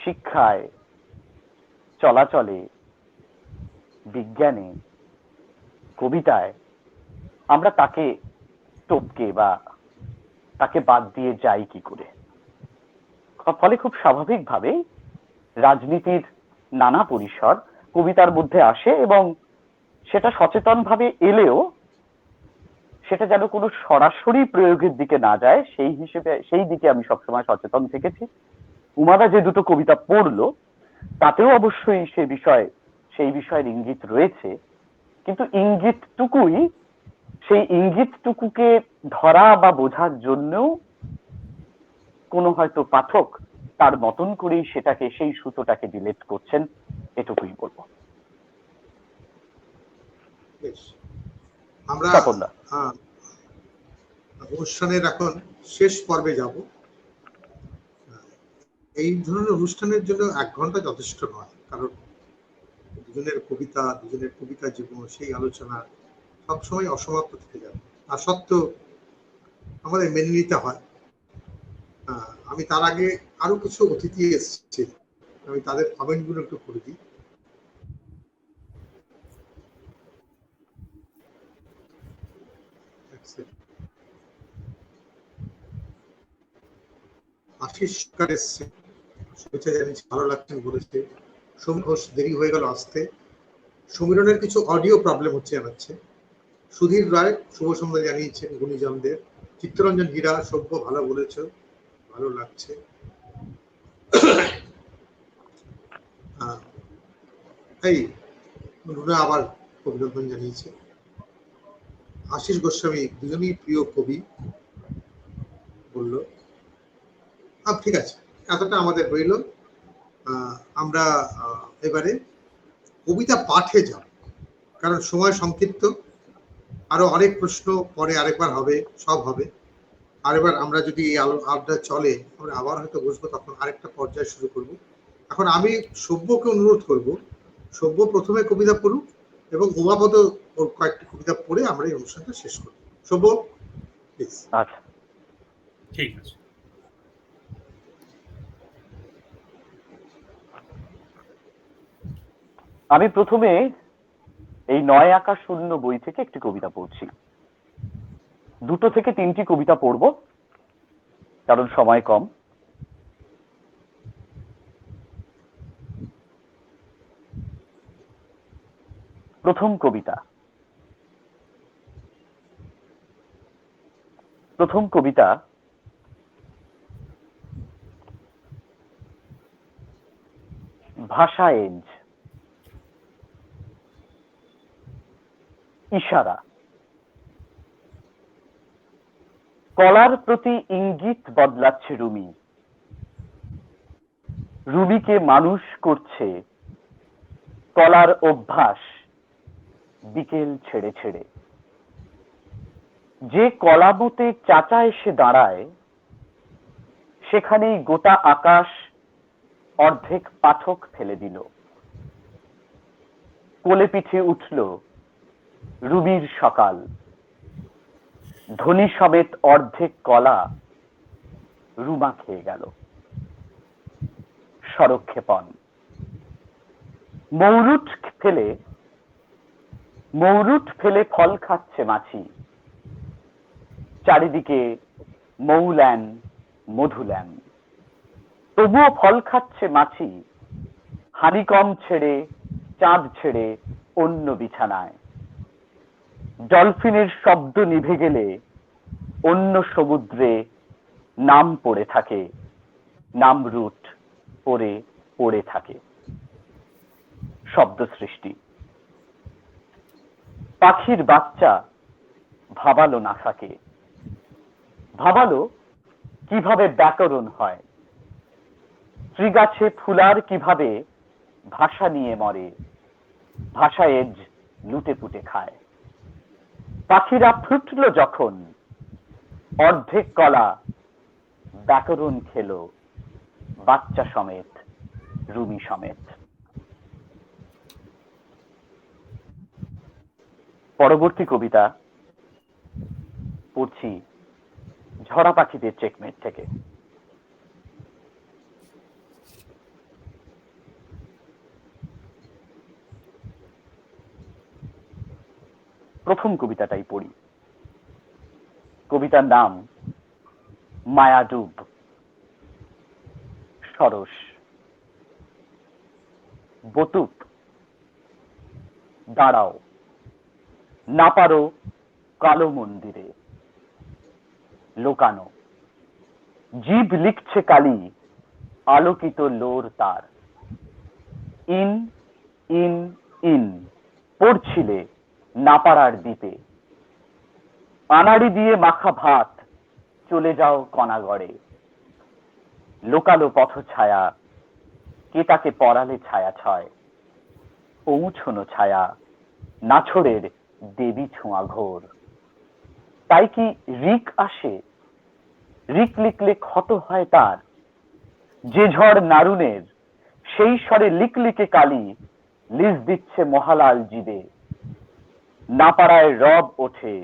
Speaker 2: শিক্ষায়, চলাচলে, বিজ্ঞানে, কবিতায় আমরা তাকে টপকে বা তাকে বাদ দিয়ে যাই কি করে। ফলে খুব স্বাভাবিকভাবে রাজনীতির নানা পরিসর কবিতার মধ্যে আসে, এবং সেটা সচেতনভাবে এলেও সেটা যেন কোনো সরাসরি প্রয়োগের দিকে না যায়, সেই দিকে আমি সবসময় সচেতন থেকেছি। উমাদা যে দুটো কবিতা পড়লো, তাতেও অবশ্যই সেই বিষয়ের ইঙ্গিত রয়েছে, কিন্তু সেই ইঙ্গিতটুকুকে ধরা বা বোঝার জন্যও কোনো হয়তো পাঠক তার মতন করেই সেই সুতোটাকে ডিলেট করছেন, এটুকুই বলবো।
Speaker 1: আমরা অনুষ্ঠানের এখন শেষ পর্বে যাব। এই ধরনের অনুষ্ঠানের জন্য 1 ঘন্টা যথেষ্ট নয়, কারণ দুজনের কবিতা জীবন, সেই আলোচনা সবসময় অসমাপ্ত থেকে যাবে। আর সত্ত্বেও আমাদের মেনে নিতে হয়। আমি তার আগে আরো কিছু অতিথি এসেছে, আমি তাদের কমেন্ট গুলো একটু পড়ে দিই। আশিস সরকার এসছে, শুভেচ্ছা জানিয়েছে, ভালো লাগছে বলেছে। সমীর ঘোষ দেরি হয়ে গেল আসতে, সমীরনের কিছু অডিও প্রবলেম হচ্ছে জানাচ্ছে। সুধীর রায় শুভ সন্ধ্যা জানিয়েছেন গুণীজনদের। চিত্তরঞ্জন হীরা, সভ্য ভালো বলেছ, ভালো লাগছে। এই রুনা আবার অভিনন্দন জানিয়েছে। আশিস গোস্বামী, দুজনই প্রিয় কবি বললো। ঠিক আছে, এতটা আমাদের রইল। আমরা এবারে কবিতা পাঠে যাব, কারণ সময় সংক্ষিপ্ত। আরো অনেক প্রশ্ন পরে আরেকবার হবে, সব হবে। আরেকবার আমরা যদি এই আড্ডা চলে, আমরা আবার হয়তো বসবো, তখন আরেকটা পর্যায় শুরু করব। এখন আমি সভ্যকে অনুরোধ করব, সভ্য প্রথমে কবিতা পড়ুক এবং উমাপদ ওর কয়েকটি কবিতা পড়ে আমরা এই অনুষ্ঠানটা শেষ করি। সভ্য, প্লিজ।
Speaker 2: আচ্ছা,
Speaker 3: ঠিক আছে।
Speaker 2: আমি প্রথমে এই ৯ আকাশ শূন্য বই থেকে একটি কবিতা পড়ছি। ২ থেকে ৩টি কবিতা পড়ব, কারণ সময় কম। প্রথম কবিতা ভাষা এজ, ইশারা। কলার প্রতি ইঙ্গিত বদলাচ্ছে রুমি, রুমিকে মানুষ করছে কলার অভ্যাস বিকেল ছেড়ে ছেড়ে। যে কলামতে চাচা এসে দাঁড়ায়, সেখানেই গোটা আকাশ অর্ধেক পাঠক ফেলে দিল। কোলে পিঠে উঠল রুবির সকাল, ধনী সমেত অর্ধেক কলা রুমা খেয়ে গেল। সরক্ষেপণ। মৌরুট ফেলে ফল খাচ্ছে মাছি, চারিদিকে মৌল্যান মধুল্যান। তবুও ফল খাচ্ছে মাছি, হানিকম ছেড়ে চাঁদ ছেড়ে অন্য বিছানায়। ডলফিনের শব্দ নিভে গেলে অন্য সমুদ্রে নাম পড়ে থাকে, নামরুট পড়ে পড়ে থাকে। শব্দ সৃষ্টি। পাখির বাচ্চা ভাবালো নাসাকে, ভাবালো কিভাবে ব্যাকরণ হয়। ত্রিগাছে ফুলার কিভাবে ভাষা নিয়ে মরে, ভাষা এজ লুটে পুটে খায়। পাখিরা ফুটল যখন, অর্ধেক কলা ব্যাকরণ খেলো বাচ্চা সমেত, রুমি সমেত। পরবর্তী কবিতা পড়ছি ঝরা পাখিদের চেকমেট থেকে। প্রথম কবিতাটাই পড়ি। কবিতার নাম মায়াডুব। সরস। বতুক। দাঁড়াও, না পারো কালো মন্দিরে লোকানো। জীব লিখছে কালি, আলোকিত লোর তার। ইন ইন ইন পড়ছিলে না পারার দ্বীপে। আনাড়ি দিয়ে মাখা ভাত, চলে যাও কণাগড়ে। লোকালো পথ ছায়া, কে তাকে পরালে ছায়া ছয়। পৌঁছনো ছায়া, নাছরের দেবী ছোঁয়া ঘোর। তাই কি রিক আসে? রিক লিখলে ক্ষত হয় তার। যে ঝড় নারুনের, সেই স্বরে লিকলিকে কালি লিজ দিচ্ছে মহালাল জীবে। না পারায় রব ওঠে,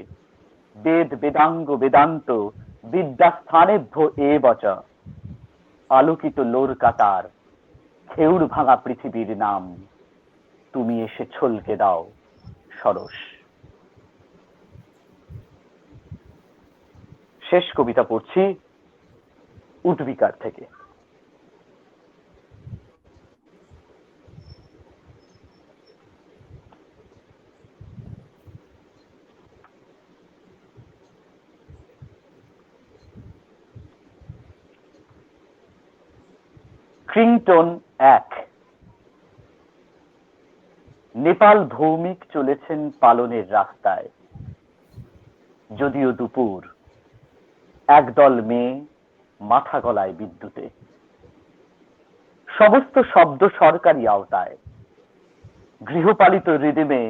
Speaker 2: বেদ বেদাঙ্গ বেদান্ত বিদ্যাস্থানেভ্য এ বচ। আলোকিত লোর কাতার, খেউর ভাঙা পৃথিবীর নাম, তুমি এসে ছলকে দাও সরস। শেষ কবিতা পড়ছি উদ্বিকার থেকে। ক্রিংটন ১। নেপাল ভৌমিক চলেছেন পালনের রাস্তায়। যদিও দুপুর, একদল মেয়ে মাথা গলায় বিদ্যুতে। সমস্ত শব্দ সরকারি আওতায়। গৃহপালিত রিদিমে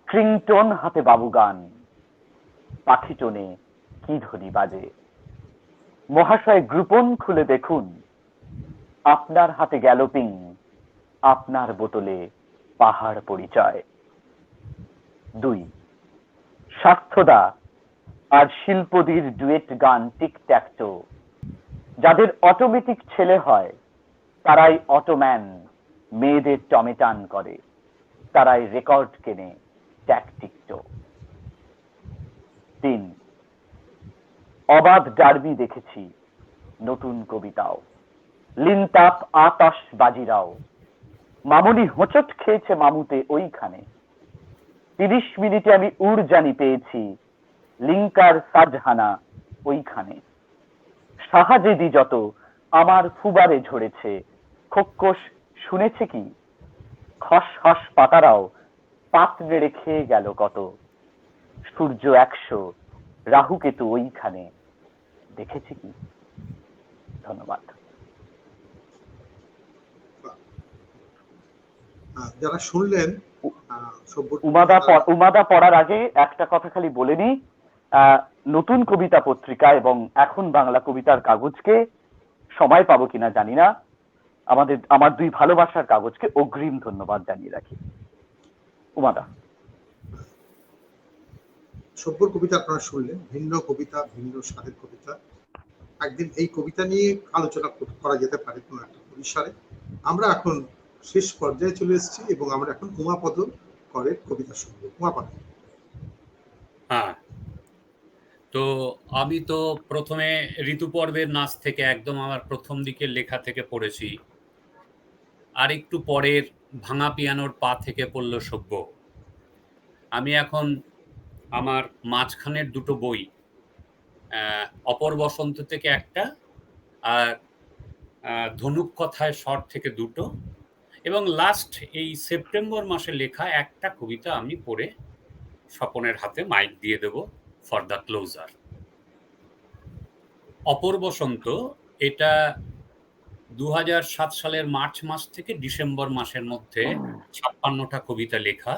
Speaker 2: ক্রিংটন হাতে বাবু গান। পাখিটনে কি ধ্বনি বাজে। মহাশয় গ্রুপন খুলে দেখুন, আপনার হাতে গ্যালোপিং, আপনার বোতলে পাহাড় পরিচয়। 2 স্বার্থদা আর শিল্পদীর ডুয়েট গান টিকট্যাকটো। যাদের অটোমেটিক ছেলে হয় তারাই অটোম্যান মেয়েদের টমেটান করে, তারাই রেকর্ড কেনে ট্যাকটিকটো। 3 অবাধ ডার্বি দেখেছি নতুন কবিতাও, লিনতাপ আতশ বাজিরাও। মামুনি হোঁচট খেয়েছে মামুতে ওইখানে। 30 মিনিটে আমি উড়জানি পেয়েছি, লিঙ্কার সাজহানা ওইখানে। সাহাজেদি যত আমার ফুবারে ঝরেছে, খোক্কস শুনেছে কি? খস খস পাতারাও পাত নেড়ে খেয়ে গেল কত। সূর্য 100, রাহুকেতু ওইখানে, দেখেছি কি? ধন্যবাদ।
Speaker 1: যারা শুনলেন
Speaker 2: উমাদা পড়ার আগে একটা কথা খালি বলে নি, নতুন কবিতা পত্রিকা এবং এখন বাংলা কবিতার কাগজকে সময় পাবো কিনা জানি না, আমার 2 ভালোবাসার কাগজকে অগ্রিম ধন্যবাদ জানিয়ে রাখি। উমাদা।
Speaker 1: সব্যর কবিতা আপনারা শুনলেন, ভিন্ন কবিতা, ভিন্ন স্বাদের কবিতা। একদিন এই কবিতা নিয়ে আলোচনা করা যেতে পারে কোনো একটা পরিসরে। আমরা এখন শেষ পর্যায়ে চলে এসেছি এবং আমরা এখন উমাপদ করের কবিতা শুনবো। উমাপদ।
Speaker 3: হ্যাঁ, তো আমি তো প্রথমে ঋতুপর্বের নাচ থেকে একদম আমার প্রথম দিকের লেখা থেকে পড়েছি, আর একটু পরের ভাঙা পিয়ানোর পা থেকে পড়ল সব্য। আমি এখন আমার মাঝখানের 2টো বই, অপর বসন্ত থেকে একটা, আর ধনুক কথায় শর্ট থেকে 2টো, এবং লাস্ট এই সেপ্টেম্বর মাসে লেখা একটা কবিতা আমি পড়ে স্বপনের হাতে মাইক দিয়ে দেব ফর দ্য ক্লোজার। অপর বসন্ত, এটা 2007 সালের মার্চ মাস থেকে ডিসেম্বর মাসের মধ্যে 56টা কবিতা লেখা,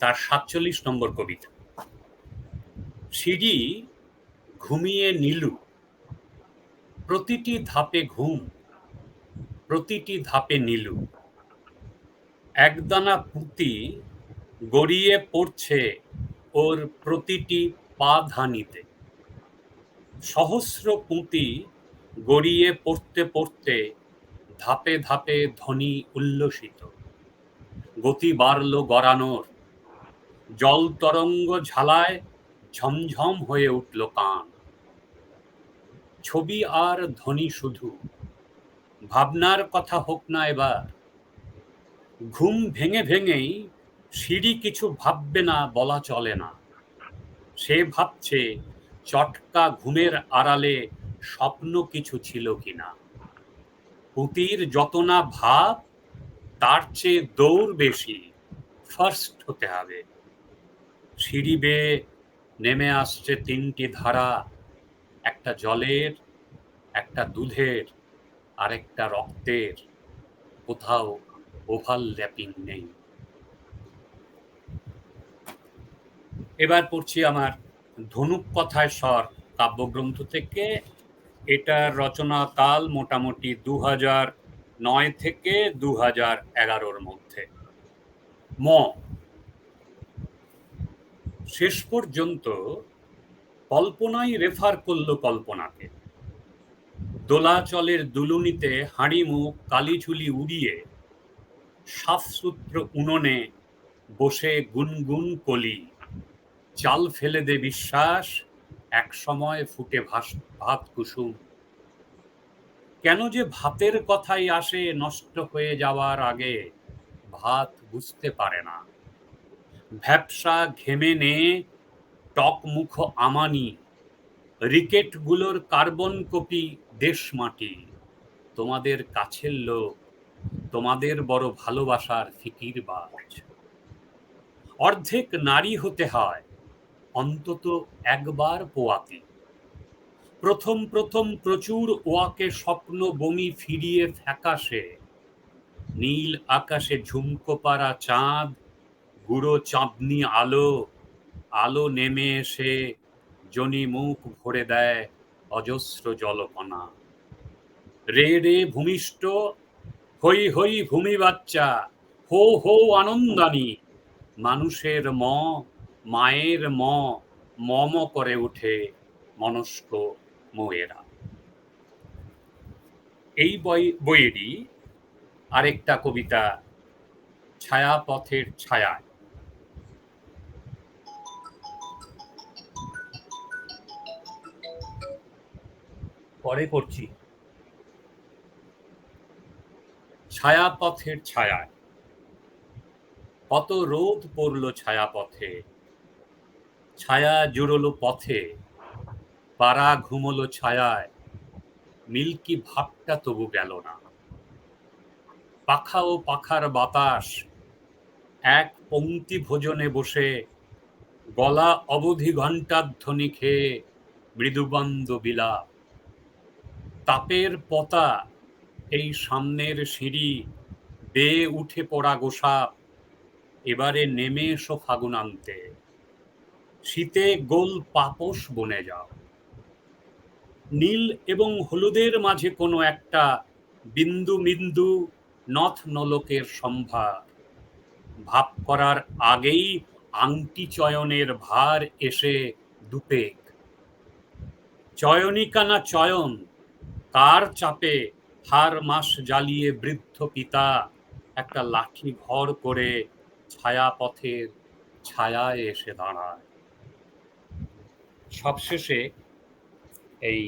Speaker 3: তার 47 নম্বর কবিতা। সিঁড়ি ঘুমিয়ে নীলু, প্রতিটি ধাপে ঘুম, প্রতিটি ধাপে নীলু। একদানা পুঁতি গড়িয়ে পড়ছে ওর প্রতিটি পা ধানিতে। সহস্র পুঁতি গড়িয়ে পড়তে পড়তে ধাপে ধাপে ধ্বনি উল্লসিত। গতি বাড়ল গড়ানোর, জল তরঙ্গ ঝালায় ঝমঝম হয়ে উঠল কান। ছবি আর ধ্বনি শুধু, ভাবনার কথা হোক না এবার। ঘুম ভেঙে ভেঙেই সিঁড়ি কিছু ভাববে না বলা চলে না। সে ভাবছে চটকা ঘুমের আড়ালে স্বপ্ন কিছু ছিল কিনা। পুঁতির যত না ভাব, তার চেয়ে দৌড় বেশি, ফার্স্ট হতে হবে। সিঁড়ি বেয়ে নেমে আসছে 3টি ধারা, একটা জলের, একটা দুধের, আরেকটা রক্তের। কোথাও ওভারল্যাপিং নেই। এবার পড়ছি আমার ধনুক কথায় স্বর কাব্যগ্রন্থ থেকে। এটার রচনাকাল মোটামুটি 2009 থেকে 2011-র মধ্যে। শেষ পর্যন্ত কল্পনাই রেফার করল কল্পনাকে। দোলাচলের দুলুনিতে হাঁড়ি মুখ কালিঝুলি উড়িয়ে সাফসূত্র উনুনে বসে গুনগুন কলি। চাল ফেলে দে বিশ্বাস, এক সময় ফুটে ভাত কুসুম। কেন যে ভাতের কথাই আসে নষ্ট হয়ে যাওয়ার আগে, ভাত বুঝতে পারে না। ভ্যাপসা ঘেমে নে টক মুখ আমানি, রিকেটগুলোর কার্বন কপি দেশ মাটি। তোমাদের কাছের লোক, তোমাদের বড় ভালোবাসার ফিকিরবাজ। অর্ধেক নারী হতে হয়, অন্তত একবার পোয়াতি। প্রথম প্রথম প্রচুর ওয়াকে স্বপ্ন বমি ফিরিয়ে ফ্যাকাশে। নীল আকাশে ঝুমকো পাড়া চাঁদ, গুঁড়ো চাঁদনি আলো, আলো নেমে এসে জনি মুখ ভরে দেয় অজস্র জলকণা। রে রে ভূমিষ্ঠ, হই হই ভূমি বাচ্চা, হো হো আনন্দানী, মানুষের মায়ের মম করে উঠে মনস্ক মোয়েরা। এই বইয়েরই আরেকটা কবিতা, ছায়াপথের ছায়ায়। পরে পড়ছি। ছায়াপথের ছায়ায়, কত রোদ পড়ল ছায়াপথে, ছায়া জুড়লো পথে, পাড়া ঘুমলো ছায়ায়, মিল্কি ভাবটা তবু গেল না। পাখা ও পাখার বাতাস এক পংক্তি ভোজনে বসে, গলা অবধি ঘণ্টার ধ্বনি খেয়ে মৃদুবন্দ বিলাপ। তাপের পতা এই সামনের সিঁড়ি বেয়ে উঠে পড়া গোসাপ, এবারে নেমে এসো ফাগুনান্তে, শীতে গোল পাপোশ বনে যাও। নীল এবং হলুদের মাঝে কোনো একটা বিন্দু বিন্দু নথ নলকের সম্ভার, ভাব করার আগেই আংটি চয়নের ভার এসে দুপেক। চয়নিকা না চয়ন, কার চাপে হার মাস জ্বালিয়ে বৃদ্ধ পিতা একটা লাঠি ভর করে ছায়াপথের ছায়ায় এসে দাঁড়ায়। সবশেষে এই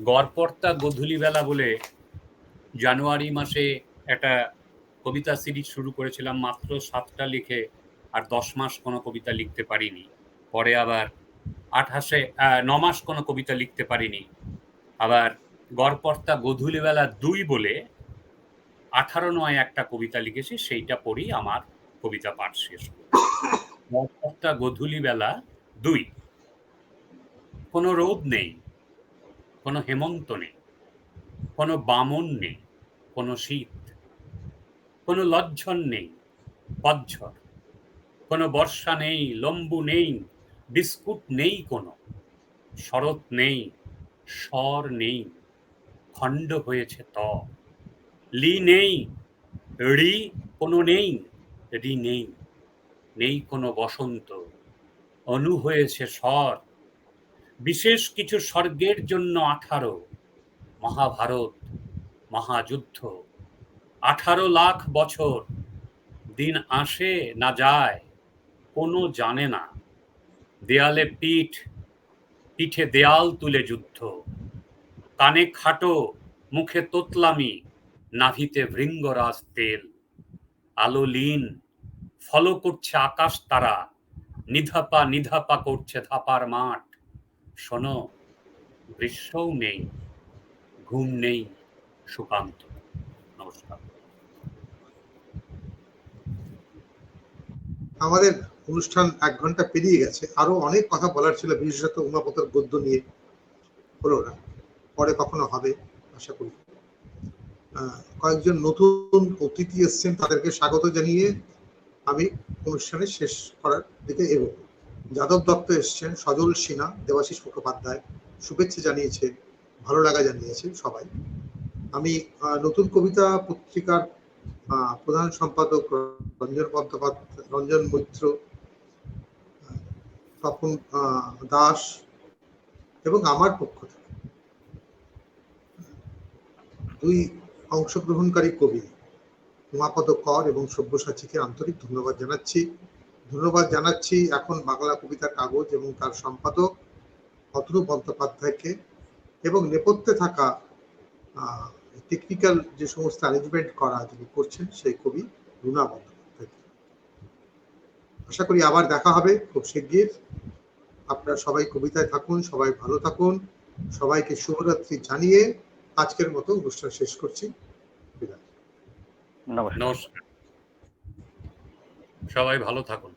Speaker 3: গড়পড়তা গধূলিবেলা বলে জানুয়ারি মাসে একটা কবিতা সিরিজ শুরু করেছিলাম, মাত্র 7টা লিখে আর 10 মাস কোনো কবিতা লিখতে পারিনি। পরে আবার 9 মাস কোনো কবিতা লিখতে পারিনি। আবার গড়পড়তা গধূলিবেলা 2 বলে 18/9 একটা কবিতা লিখেছি, সেইটা পড়ি আমার কবিতা পাঠ শেষ করি। গড়পড়তা গধূলিবেলা 2। কোনো রোদ নেই, কোনো হেমন্ত নেই, কোনো বামন নেই, কোনো শীত, কোনো লজ্জন নেই, পতঝড়, কোনো বর্ষা নেই, লম্বু নেই, বিস্কুট নেই, কোনো শরৎ নেই, স্বর নেই, খণ্ড হয়েছে ত, লি নেই, রি কোনো নেই, রি নেই, নেই কোনো বসন্ত, অনু হয়েছে স্বর, বিশেষ কিছু স্বর্গের জন্য 18, মহাভারত, মহাযুদ্ধ, 18 লাখ বছর, দিন আসে না যায় কোনো জানে না, দেয়ালে পিঠ, পিঠে দেয়াল তুলে যুদ্ধ, কানে খাটো, মুখে তোতলামি, নাভিতে ভৃঙ্গরাজ তেল, আলো লীন, ফলো করছে আকাশ তারা, নিধাপা নিধাপা করছে ধাপার মাঠ। শোনো, গ্রীষ্মও নেই, ঘুম নেই, সুকান্ত। নমস্কার।
Speaker 1: আমাদের অনুষ্ঠান 1 ঘন্টা পেরিয়ে গেছে, আরো অনেক কথা বলার ছিল, বিশেষত উমাপতের গদ্য নিয়ে, হলো না, পরে কখনো হবে আশা করি। কয়েকজন নতুন অতিথি এসছেন, তাদেরকে স্বাগত জানিয়ে আমি অনুষ্ঠানে শেষ করার দিকে এগোবো। যাদব দত্ত এসছেন, সজল সিনহা, দেবাশিস মুখোপাধ্যায় শুভেচ্ছা জানিয়েছে, ভালো লাগা জানিয়েছে সবাই। আমি নতুন কবিতা পত্রিকার প্রধান সম্পাদক রঞ্জন বন্দ্যোপাধ্যায়, রঞ্জন মৈত্র, তপন দাস এবং আমার পক্ষ থেকে 2 অংশগ্রহণকারী কবি উমাপদ কর এবং সব্যসাচীকে আন্তরিক ধন্যবাদ জানাচ্ছি। এখন বাংলা কবিতার কাগজ এবং তার সম্পাদক অতনু বন্দ্যোপাধ্যায়কে, এবং নেপথ্যে থাকা টেকনিক্যাল যে সমস্ত অ্যারেঞ্জমেন্ট করা যিনি করছেন সেই কবি রুনা বন্দ্যোপাধ্যায়কে। আশা করি আবার দেখা হবে খুব শিগগির। আপনারা সবাই কবিতায় থাকুন, সবাই ভালো থাকুন, সবাইকে শুভরাত্রি জানিয়ে আজকের মতো অনুষ্ঠান শেষ করছি। বিদায়।
Speaker 2: নমস্কার।
Speaker 3: নমস্কার, সবাই ভালো থাকুন।